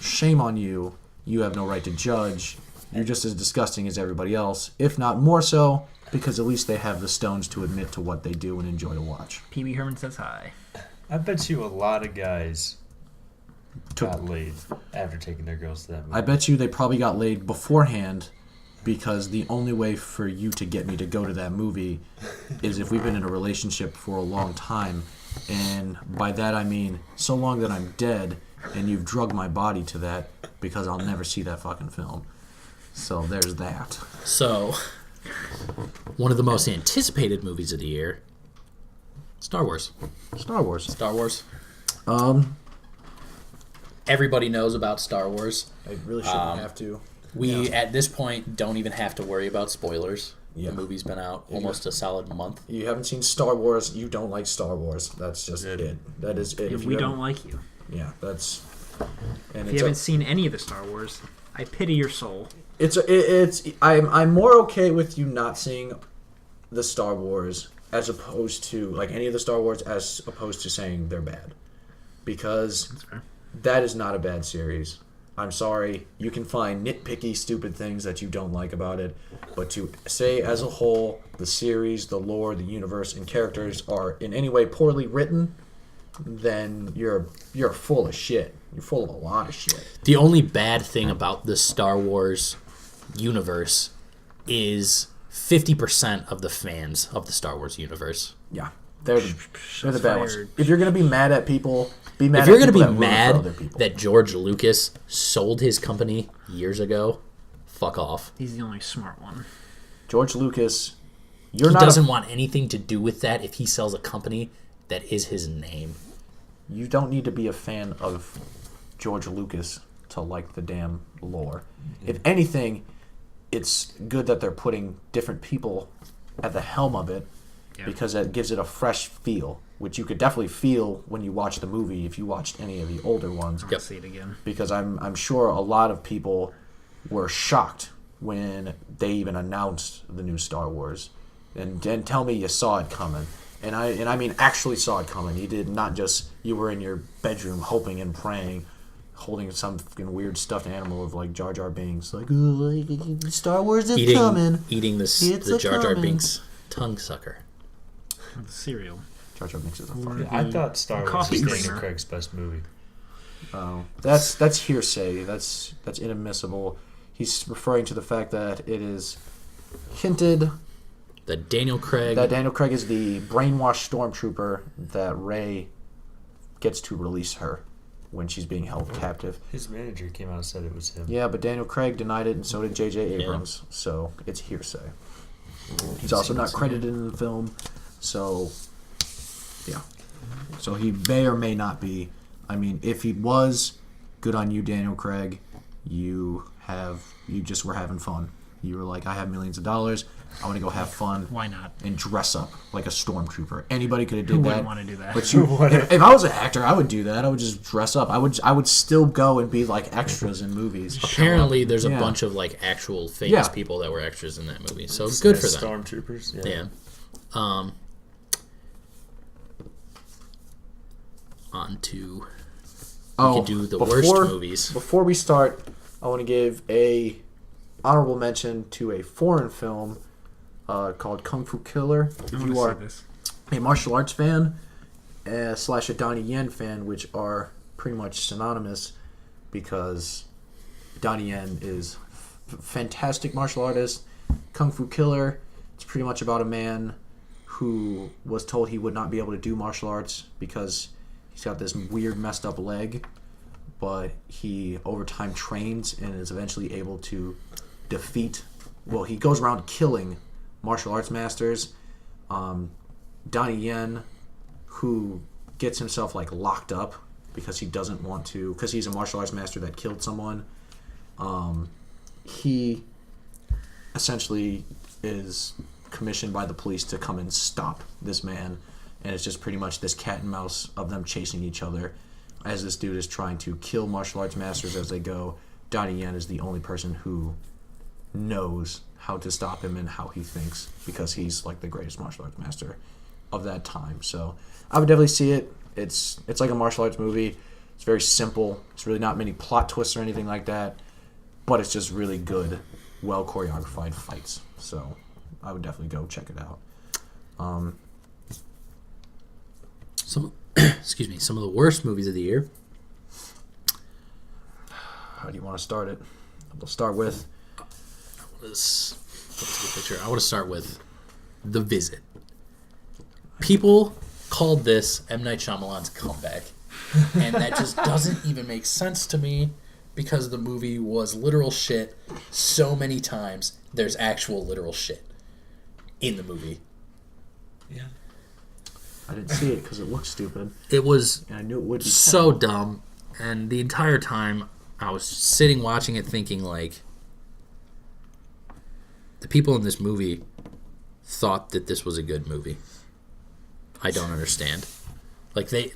shame on you. You have no right to judge. You're just as disgusting as everybody else, if not more so, because at least they have the stones to admit to what they do and enjoy to watch. PB Herman says hi. I bet you a lot of guys got laid after taking their girls to that movie. I bet you they probably got laid beforehand, because the only way for you to get me to go to that movie is if we've been in a relationship for a long time. And by that I mean so long that I'm dead and you've drugged my body to that, because I'll never see that fucking film. So there's that. So, one of the most anticipated movies of the year, Star Wars. Star Wars. Star Wars. Everybody knows about Star Wars. I really shouldn't have to. We, at this point, don't even have to worry about spoilers. Yeah. The movie's been out almost a solid month. You haven't seen Star Wars, you don't like Star Wars. That's just it. That is it. If we don't like you. Yeah, that's... And if you haven't seen any of the Star Wars, I pity your soul. I'm more okay with you not seeing the Star Wars as opposed to, like, any of the Star Wars as opposed to saying they're bad. Because that is not a bad series. I'm sorry, you can find nitpicky, stupid things that you don't like about it, but to say as a whole, the series, the lore, the universe, and characters are in any way poorly written, then you're full of shit. You're full of a lot of shit. The only bad thing about the Star Wars universe is 50% of the fans of the Star Wars universe. Yeah, they're the bad ones. If you're going to be mad at people... If you're going to be mad that George Lucas sold his company years ago, fuck off. He's the only smart one. George Lucas, he doesn't want anything to do with that if he sells a company that is his name. You don't need to be a fan of George Lucas to like the damn lore. If anything, it's good that they're putting different people at the helm of it, because that gives it a fresh feel, which you could definitely feel when you watch the movie if you watched any of the older ones. I'll see it again. Because I'm sure a lot of people were shocked when they even announced the new Star Wars. And tell me you saw it coming. And I mean actually saw it coming. You did not just, you were in your bedroom hoping and praying, holding some fucking weird stuffed animal of like Jar Jar Binks. Like, Star Wars is coming. Eating the Jar Jar Binks tongue sucker. The cereal. Jar Jar Binks is a fucking... I thought Star Wars was Daniel Craig's best movie. Oh, that's hearsay. That's inadmissible. He's referring to the fact that it is hinted that Daniel Craig is the brainwashed stormtrooper that Rey gets to release her when she's being held captive. His manager came out and said it was him. Yeah, but Daniel Craig denied it, and so did J.J. Abrams. Yeah. So it's hearsay. He's also not credited in the film, so yeah. So he may or may not be. I mean, if he was, good on you, Daniel Craig. You just were having fun. You were like, I have millions of dollars. I want to go have fun. Why not? And dress up like a stormtrooper. Anybody could have did Who that. wouldn't want to do that? But if I was an actor, I would do that. I would just dress up. I would still go and be like extras in movies. Apparently, there's a bunch of like actual famous people that were extras in that movie. So good for them. Stormtroopers. Yeah. On to we can do the worst movies. Before we start, I want to give a honorable mention to a foreign film called Kung Fu Killer. If you are a martial arts fan / a Donnie Yen fan, which are pretty much synonymous, because Donnie Yen is a fantastic martial artist. Kung Fu Killer, it's pretty much about a man who was told he would not be able to do martial arts because he's got this weird messed up leg, but he over time trains and is eventually able to defeat. Well, he goes around killing martial arts masters. Donnie Yen, who gets himself like locked up because he doesn't want to, because he's a martial arts master that killed someone. He essentially is commissioned by the police to come and stop this man, and it's just pretty much this cat and mouse of them chasing each other as this dude is trying to kill martial arts masters as they go. Donnie Yen is the only person who knows how to stop him and how he thinks, because he's like the greatest martial arts master of that time. So I would definitely see it. It's like a martial arts movie. It's very simple. It's really not many plot twists or anything like that, but it's just really good, well choreographed fights. So I would definitely go check it out. Some of the worst movies of the year. How do you want to start it? We'll start with. Let's get a picture. I want to start with The Visit. People called this M. Night Shyamalan's comeback, and that just doesn't even make sense to me because the movie was literal shit so many times. There's actual literal shit in the movie. Yeah. I didn't see it because it looked stupid. It was and I knew it would be so dumb, and the entire time I was sitting watching it thinking, like, the people in this movie thought that this was a good movie. I don't understand. Like, they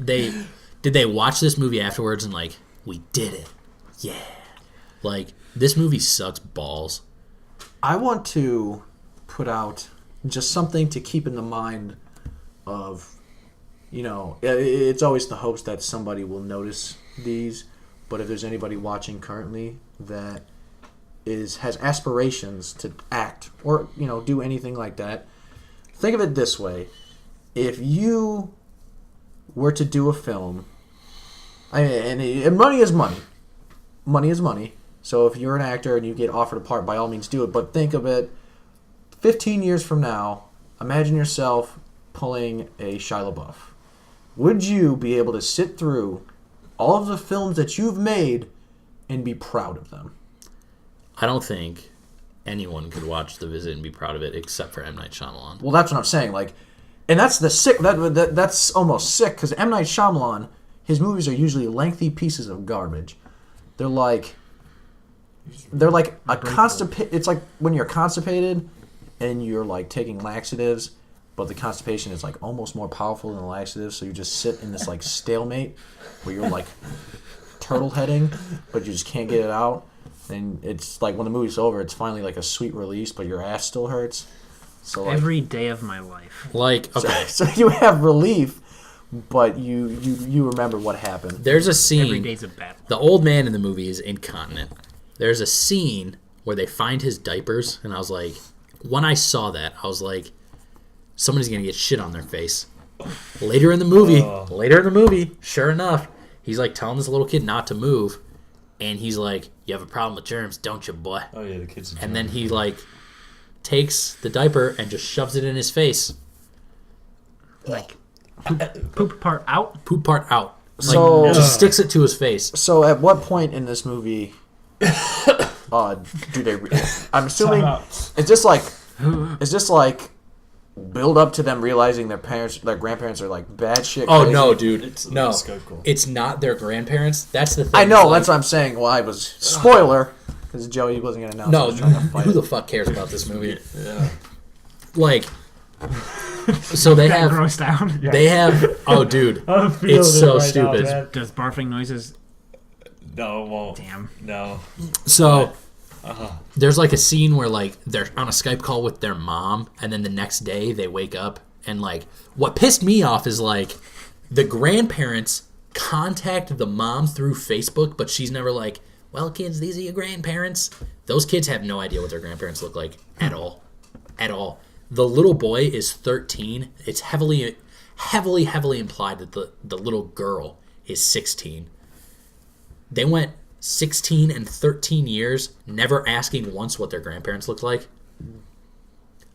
did they watch this movie afterwards and like, we did it. Yeah. Like, this movie sucks balls. I want to put out just something to keep in the mind of, you know, it's always the hopes that somebody will notice these, but if there's anybody watching currently that has aspirations to act or, you know, do anything like that, think of it this way. If you were to do a film, and money is money. Money is money. So if you're an actor and you get offered a part, by all means do it. But think of it, 15 years from now, imagine yourself pulling a Shia LaBeouf. Would you be able to sit through all of the films that you've made and be proud of them? I don't think anyone could watch The Visit and be proud of it except for M. Night Shyamalan. Well, that's what I'm saying. Like, and that's the sick. That's almost sick because M. Night Shyamalan, his movies are usually lengthy pieces of garbage. They're like a constipated. It's like when you're constipated and you're like taking laxatives, but the constipation is like almost more powerful than the laxatives. So you just sit in this like stalemate where you're like turtle heading, but you just can't get it out. And it's like when the movie's over, it's finally like a sweet release, but your ass still hurts. So like, every day of my life. Like, okay. So you have relief, but you remember what happened. There's a scene. Every day's a battle. The old man in the movie is incontinent. There's a scene where they find his diapers, and I was like, when I saw that, I was like, somebody's gonna get shit on their face. Later in the movie, sure enough, he's like telling this little kid not to move, and he's like, "You have a problem with germs, don't you, boy?" Oh yeah, the kid's. And then he like takes the diaper and just shoves it in his face. Like poop part out. Poop part out. Like, So just sticks it to his face. So at what point in this movie do they? I'm assuming it's just like build up to them realizing their grandparents are like bad shit. Oh crazy. no, dude! It's No, skeptical. it's not their grandparents. That's the thing. I know. Like, That's what I'm saying. Well, I was spoiler because Joey wasn't gonna announce. no, I was trying to fight who it. the fuck cares about this movie? Yeah. Like, so they That have. grossed out. They have. Oh, dude, it's so stupid. Does barfing noises? No, it won't. Damn. No. So there's like a scene where like they're on a Skype call with their mom, and then the next day they wake up and like what pissed me off is like the grandparents contact the mom through Facebook, but she's never like, "Well, kids, these are your grandparents." Those kids have no idea what their grandparents look like at all. At all. The little boy is 13. It's heavily implied that the little girl is 16. They went 16 and 13 years never asking once what their grandparents looked like.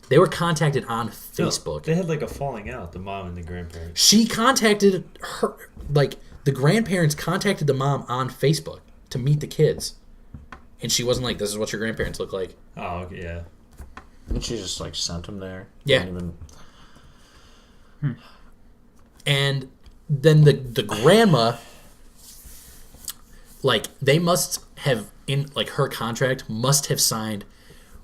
They were contacted on Facebook. They had like a falling out, the mom and the grandparents. She contacted her, like, the grandparents contacted the mom on Facebook to meet the kids. And she wasn't like, this is what your grandparents look like. Oh, okay, yeah. And she just like sent him there. Yeah. Even... And then the grandma, like, they must have, in like her contract, must have signed,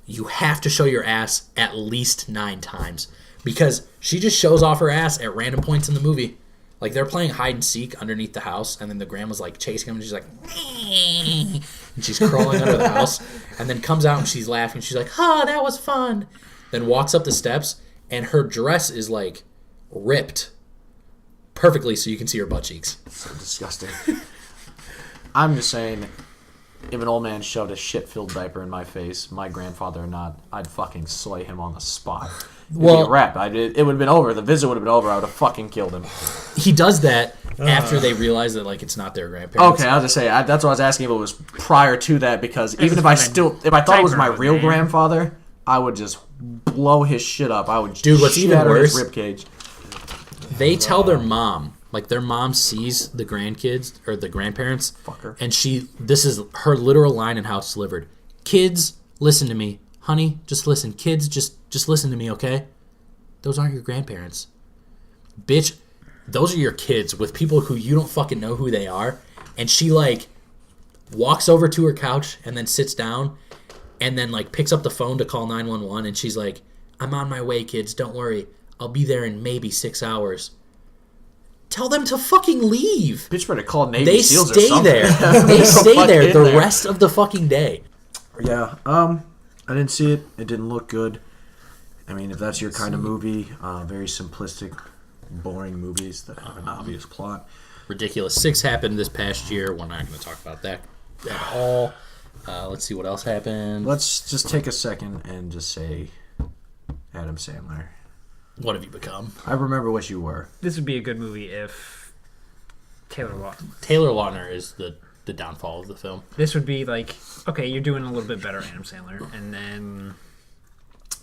you have to show your ass at least 9 times. Because she just shows off her ass at random points in the movie. Like, they're playing hide and seek underneath the house, and then the grandma's like chasing him, and she's like, and she's crawling under the house, and then comes out and she's laughing. She's like, oh, that was fun. Then walks up the steps, and her dress is like ripped perfectly so you can see her butt cheeks. So disgusting. I'm just saying, if an old man shoved a shit-filled diaper in my face, my grandfather or not, I'd fucking slay him on the spot. It'd be a wrap. It would have been over. The visit would have been over. I would have fucking killed him. He does that after they realize that, like, it's not their grandparents. Okay, I'll just say that's what I was asking if it was prior to that, because even if I thought it was my real grandfather, I would just blow his shit up. I would what's even worse? His ribcage. They tell their mom, like, their mom sees the grandkids or the grandparents, Fucker. and this is her literal line in how it's delivered. Kids, listen to me. Honey, just listen. Kids, just listen to me, okay? Those aren't your grandparents. Bitch, those are your kids with people who you don't fucking know who they are. And she, like, walks over to her couch and then sits down and then, like, picks up the phone to call 911. And she's like, I'm on my way, kids. Don't worry. I'll be there in maybe 6 hours. Tell them to fucking leave. Bitch better call Navy SEALs or stay something. there. They stay there the rest of the fucking day. Yeah, I didn't see it. It didn't look good. I mean, if that's your kind of movie, very simplistic, boring movies that have an obvious plot. Ridiculous 6 happened this past year. We're not going to talk about that at all. Let's see what else happened. Let's just take a second and just say Adam Sandler. What have you become? I remember what you were. This would be a good movie if Taylor Lautner is the downfall of the film. This would be like, okay, you're doing a little bit better, Adam Sandler, and then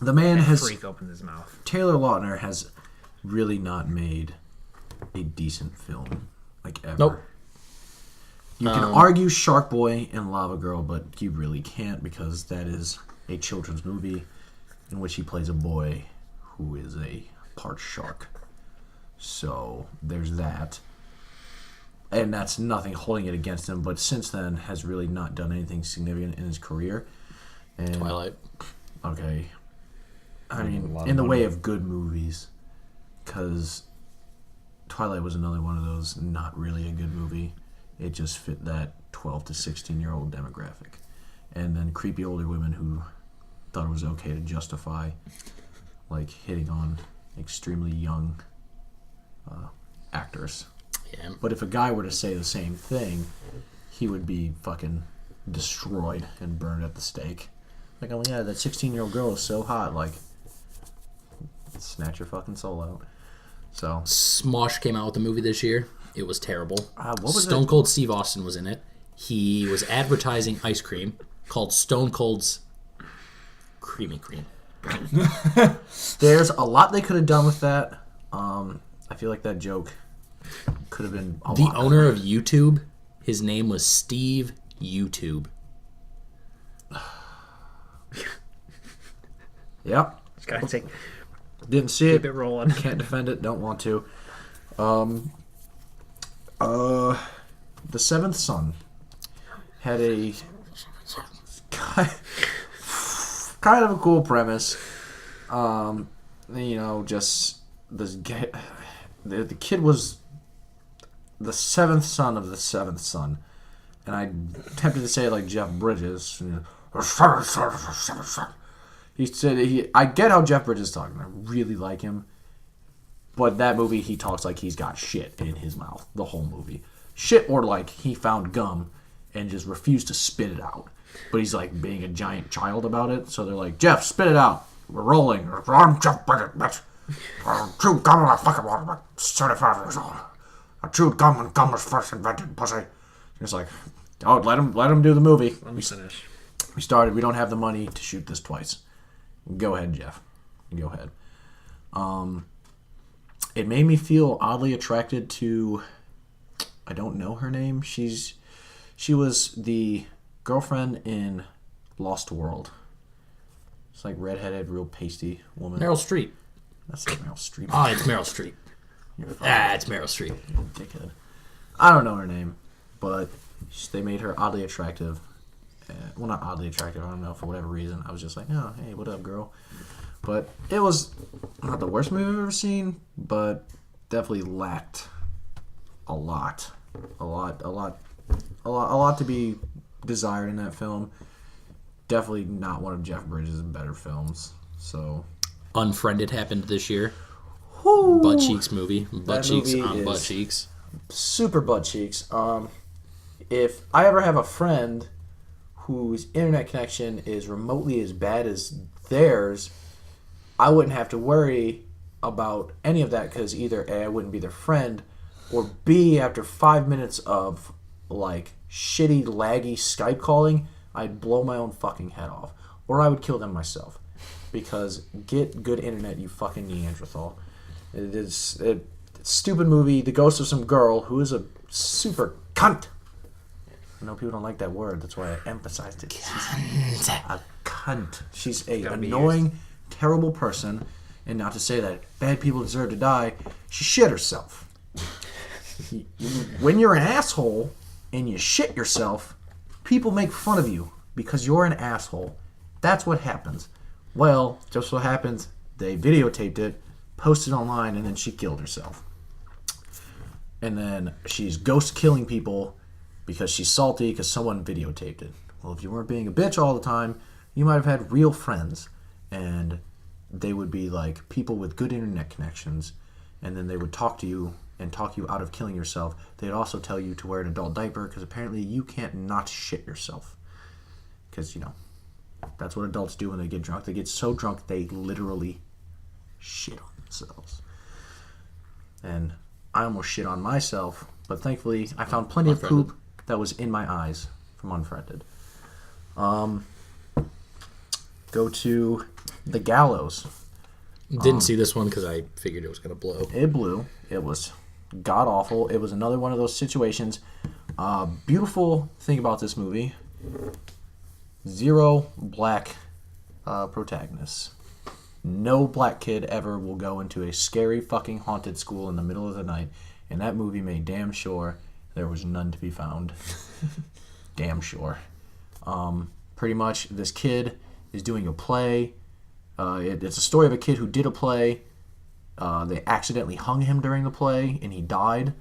the man has freak opens his mouth. Taylor Lautner has really not made a decent film, like, ever. Nope. You can argue Shark Boy and Lava Girl, but you really can't, because that is a children's movie in which he plays a boy who is a part shark. So there's that. And that's nothing holding it against him, but since then has really not done anything significant in his career. And Twilight. Okay. I mean, in the way of good movies, because Twilight was another one of those not really a good movie. It just fit that 12 to 16-year-old demographic. And then creepy older women who thought it was okay to justify, like, hitting on extremely young actors. Yeah. But if a guy were to say the same thing, he would be fucking destroyed and burned at the stake. Like, oh yeah, that 16-year-old girl is so hot, like, snatch your fucking soul out. So Smosh came out with a movie this year. It was terrible. What was Stone Cold Steve Austin was in it. He was advertising ice cream called Stone Cold's Creamy Cream. There's a lot they could have done with that. I feel like that joke could have been a The lot owner of YouTube, his name was Steve YouTube. Yep. Just gotta take, Didn't see keep it. it rolling. Can't defend it. Don't want to. The Seventh Son had a kind of a cool premise. Just this guy, the kid was the seventh son of the seventh son, and I tempted to say it like Jeff Bridges. He said I get how Jeff Bridges is talking. I really like him. But that movie, he talks like he's got shit in his mouth. The whole movie. Shit, or like he found gum and just refused to spit it out. But he's like being a giant child about it. So they're like, Jeff, spit it out. We're rolling. I'm Jeff Bridges, bitch. I chewed gum when I fucking was 35 years old. I chewed gum when gum was first invented, pussy. It's like, oh, let him do the movie. Let me finish. We started. We don't have the money to shoot this twice. Go ahead, Jeff. You go ahead. It made me feel oddly attracted to... I don't know her name. She was the girlfriend in Lost World. It's like redheaded, real pasty woman. Meryl Streep. That's not Meryl Streep. Oh, it's Meryl Streep. It's Meryl Streep. Dickhead. I don't know her name, but they made her oddly attractive. Well, not oddly attractive. I don't know, for whatever reason. I was just like, oh, hey, what up, girl? But it was not the worst movie I've ever seen, but definitely lacked a lot to be desired in that film. Definitely not one of Jeff Bridges' better films. So, Unfriended happened this year. whoo, Butt Cheeks movie. Butt That Cheeks movie on is- Butt Cheeks. super butt cheeks. If I ever have a friend whose internet connection is remotely as bad as theirs, I wouldn't have to worry about any of that because either A, I wouldn't be their friend, or B, after 5 minutes of like shitty, laggy Skype calling, I'd blow my own fucking head off. Or I would kill them myself. Because get good internet, you fucking Neanderthal. It is a stupid movie, The Ghost of Some Girl, who is a super cunt. I know people don't like that word, that's why I emphasized it. She's a cunt. She's a Gotta be annoying, terrible person. And not to say that bad people deserve to die, she shit herself. When you're an asshole and you shit yourself, people make fun of you because you're an asshole. That's what happens. Well, just so happens they videotaped it, posted it online, and then she killed herself. And then she's ghost killing people because she's salty because someone videotaped it. Well, if you weren't being a bitch all the time, you might have had real friends, and they would be like people with good internet connections, and then they would talk to you and talk you out of killing yourself. They'd also tell you to wear an adult diaper because apparently you can't not shit yourself. Because, you know, that's what adults do when they get drunk. They get so drunk they literally shit on themselves. And I almost shit on myself, but thankfully I found plenty of poop that was in my eyes from Unfriended. Go to The Gallows. Didn't see this one because I figured it was going to blow. It blew. It was god awful. It was another one of those situations. Beautiful thing about this movie: zero black protagonists. No black kid ever will go into a scary fucking haunted school in the middle of the night, and that movie made damn sure there was none to be found. Damn sure. Pretty much, this kid is doing a play. It's a story of a kid who did a play. They accidentally hung him during the play, and he died.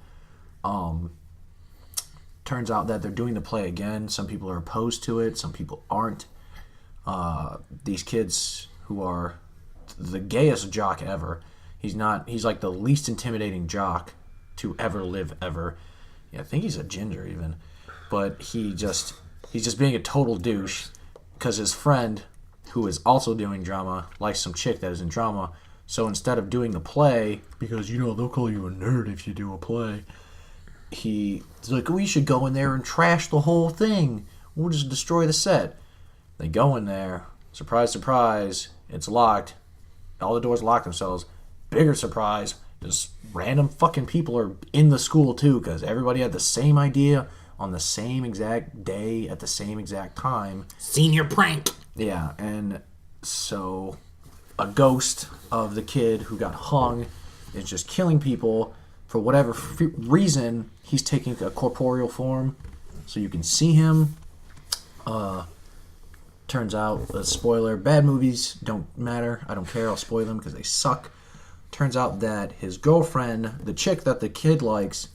Turns out that they're doing the play again. Some people are opposed to it. Some people aren't. These kids who are the gayest jock ever. He's like the least intimidating jock to ever live ever. Yeah, I think he's a ginger even. But he's just being a total douche because his friend, who is also doing drama, likes some chick that is in drama. So instead of doing the play, because, you know, they'll call you a nerd if you do a play, he's like, we should go in there and trash the whole thing. We'll just destroy the set. They go in there. Surprise, surprise. It's locked. All the doors lock themselves. Bigger surprise. Just random fucking people are in the school too, because everybody had the same idea on the same exact day at the same exact time. Senior prank. Yeah, and so a ghost of the kid who got hung is just killing people. For whatever reason, he's taking a corporeal form, so you can see him. Turns out, a spoiler, bad movies don't matter. I don't care, I'll spoil them because they suck. Turns out that his girlfriend, the chick that the kid likes,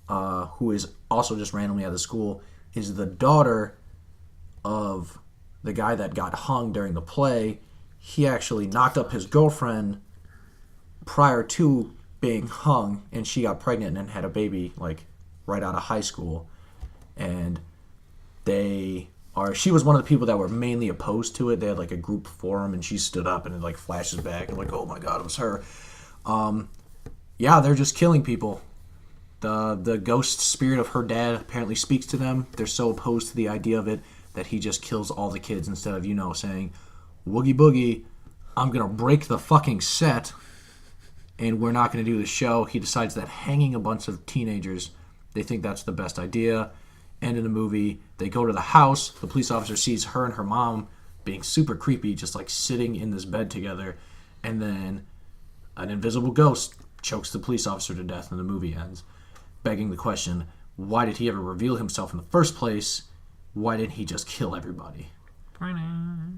who is also just randomly at the school, is the daughter of the guy that got hung during the play. He actually knocked up his girlfriend prior to being hung, and she got pregnant and had a baby like right out of high school. And she was one of the people that were mainly opposed to it. They had like a group forum, and she stood up and it like flashes back and like, oh my god, it was her. Yeah, they're just killing people. The ghost spirit of her dad apparently speaks to them. They're so opposed to the idea of it that he just kills all the kids instead of, you know, saying, woogie boogie, I'm going to break the fucking set and we're not going to do the show. He decides that hanging a bunch of teenagers, they think that's the best idea. End of the movie, they go to the house. The police officer sees her and her mom being super creepy, just like sitting in this bed together. And then an invisible ghost chokes the police officer to death and the movie ends. Begging the question, why did he ever reveal himself in the first place? Why didn't he just kill everybody?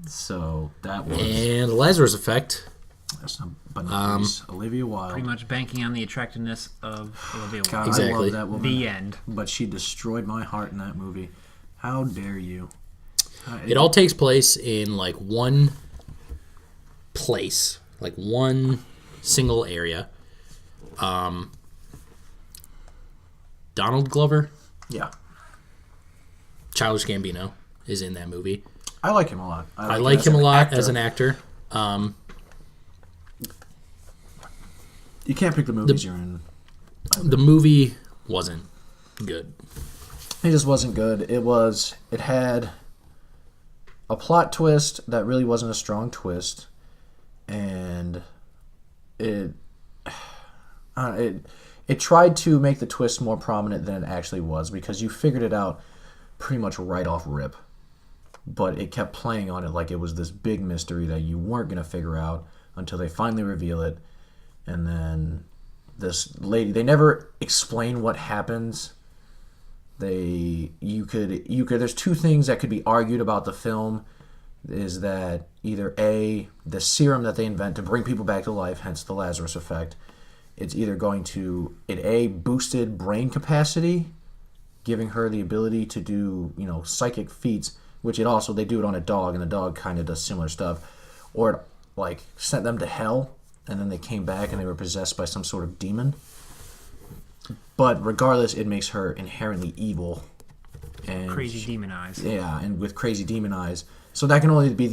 So that was... And Lazarus Effect. That's not bananas. Olivia Wilde. Pretty much banking on the attractiveness of Olivia Wilde. God, Exactly. I love that woman. The end. But she destroyed my heart in that movie. How dare you? It all takes place in like one place, like one single area. Donald Glover, Yeah. Childish Gambino, is in that movie. I like him a lot. I like him a lot as an actor. You can't pick the movies you're in. The movie wasn't good. It just wasn't good. It had a plot twist that really wasn't a strong twist, and it tried to make the twist more prominent than it actually was, because you figured it out pretty much right off rip. But it kept playing on it like it was this big mystery that you weren't going to figure out until they finally reveal it. And then this lady, they never explain what happens. There's two things that could be argued about the film, is that either A, the serum that they invent to bring people back to life, hence the Lazarus effect, it's either going to, boosted brain capacity, giving her the ability to do, psychic feats, which they do it on a dog, and the dog kind of does similar stuff, or it, sent them to hell, and then they came back and they were possessed by some sort of demon. But regardless, it makes her inherently evil. And Crazy demon eyes. yeah, and with crazy demon eyes. So that can be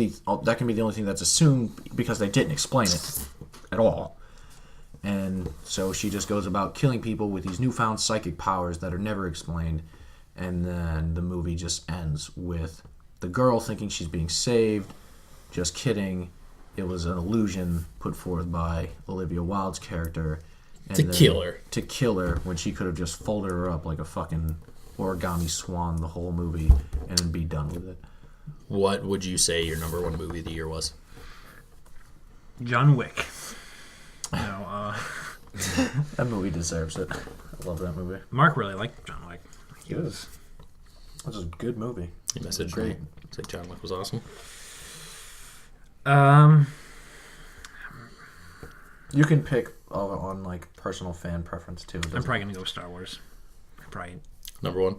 the only thing that's assumed, because they didn't explain it at all. And so she just goes about killing people with these newfound psychic powers that are never explained. And then the movie just ends with the girl thinking she's being saved. Just kidding. It was an illusion put forth by Olivia Wilde's character. To kill her. To kill her, when she could have just folded her up like a fucking origami swan the whole movie and then be done with it. What would you say your number one movie of the year was? John Wick. No, That movie deserves it. I love that movie. Mark really liked John Wick. It was a good movie. He messaged Great. me. Said John Wick was awesome. You can pick on personal fan preference too. I'm probably gonna go with Star Wars. Number one.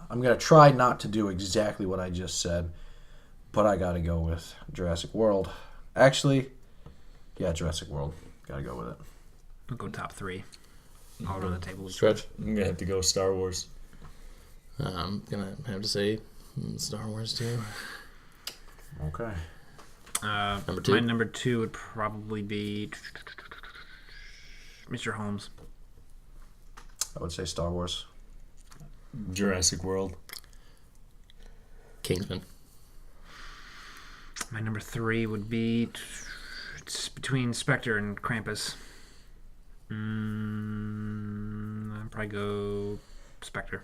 I'm gonna try not to do exactly what I just said, but I gotta go with Jurassic World. Actually, yeah, Jurassic World. Gotta go with it. We'll go top three. All over the table. Stretch. I'm gonna have to go Star Wars. I'm gonna have to say Star Wars too. Okay. Number two. My number two would probably be Mr. Holmes. I would say Star Wars. Jurassic World. Kingsman. My number three would be it's between Spectre and Krampus. I'd probably go Spectre.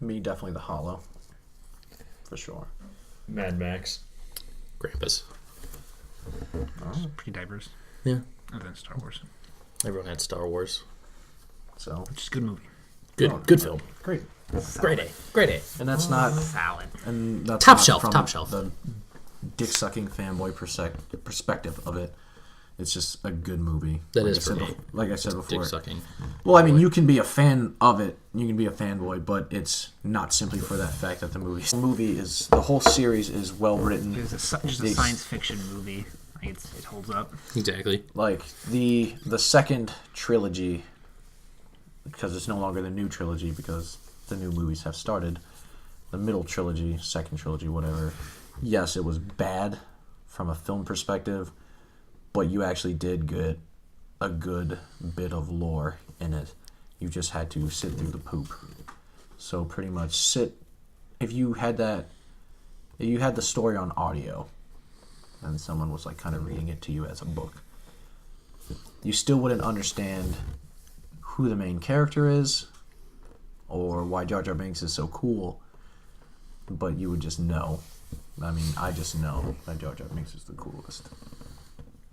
Me, definitely The Hollow. For sure. Mad Max. Krampus. Pretty diverse. Yeah. Other than Star Wars. Everyone had Star Wars. So, Which is a good movie. Good film. great. Great A. And that's not Salad. and that's Top not shelf, from top shelf. the dick-sucking fanboy perspective of it. It's just a good movie. That like is I said, for me. Like I said before. Dick sucking. Well, I mean, you can be a fan of it. You can be a fanboy, but it's not simply for that fact that the whole series is well written. It was just a science fiction movie. It holds up. Exactly. Like the second trilogy, because it's no longer the new trilogy because the new movies have started. The middle trilogy, second trilogy, whatever. Yes, it was bad from a film perspective, but you actually did get a good bit of lore in it. You just had to sit through the poop. So pretty much if you had the story on audio, and someone was like kind of reading it to you as a book. You still wouldn't understand who the main character is or why Jar Jar Binks is so cool, but you would just know. I mean, I just know that Jar Jar Binks is the coolest.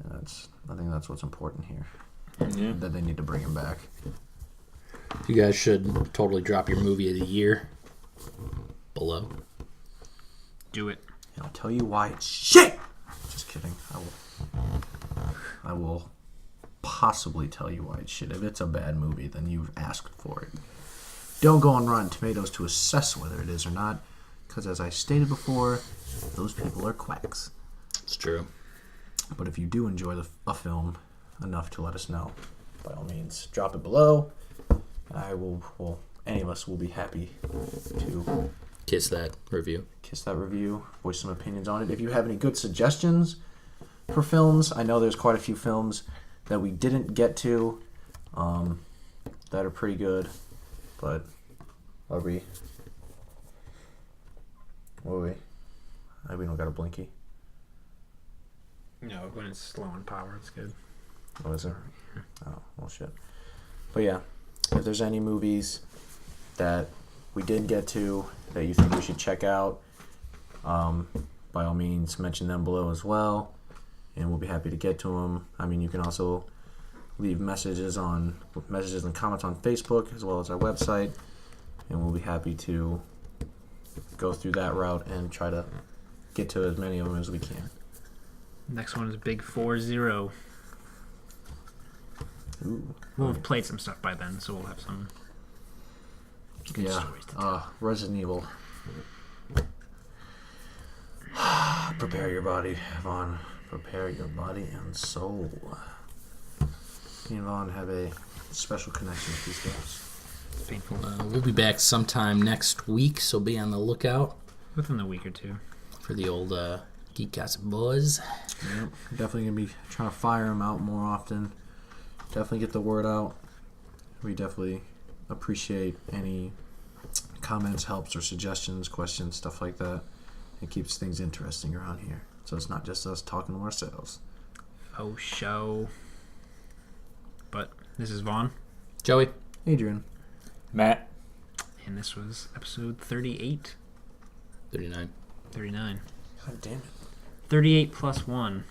And I think that's what's important here. Yeah. That they need to bring him back. You guys should totally drop your movie of the year below. Do it. And I'll tell you why it's shit! Just kidding. I will possibly tell you why it's shit. If it's a bad movie, then you've asked for it. Don't go on Rotten Tomatoes to assess whether it is or not, because as I stated before, those people are quacks. It's true. But if you do enjoy a film enough to let us know, by all means, drop it below. Any of us will be happy to Kiss that review. voice some opinions on it. If you have any good suggestions for films, I know there's quite a few films that we didn't get to that are pretty good, but we don't got a blinky. No, when it's slow on power, it's good. Oh, is it? Oh, well, shit. But yeah, if there's any movies that we didn't get to that you think we should check out, by all means, mention them below as well, and we'll be happy to get to them. I mean, you can also leave messages and comments on Facebook as well as our website, and we'll be happy to go through that route and try to get to as many of them as we can. Next one is Big 4-0. Ooh. We'll have played some stuff by then, so we'll have some good stories to tell. Resident Evil. Prepare your body, Vaughn. Prepare your body and soul. Me and Vaughn have a special connection with these games. Painful. We'll be back sometime next week, so be on the lookout Within a week or two. for the old Geek Gossip Buzz. Yep. Definitely going to be trying to fire them out more often. Definitely get the word out. We definitely appreciate any comments, helps, or suggestions, questions, stuff like that. It keeps things interesting around here. So it's not just us talking to ourselves. Oh, show. But this is Vaughn. Joey? Adrian. Matt. And this was episode 38. 39. 39. God damn it. 38 plus 1.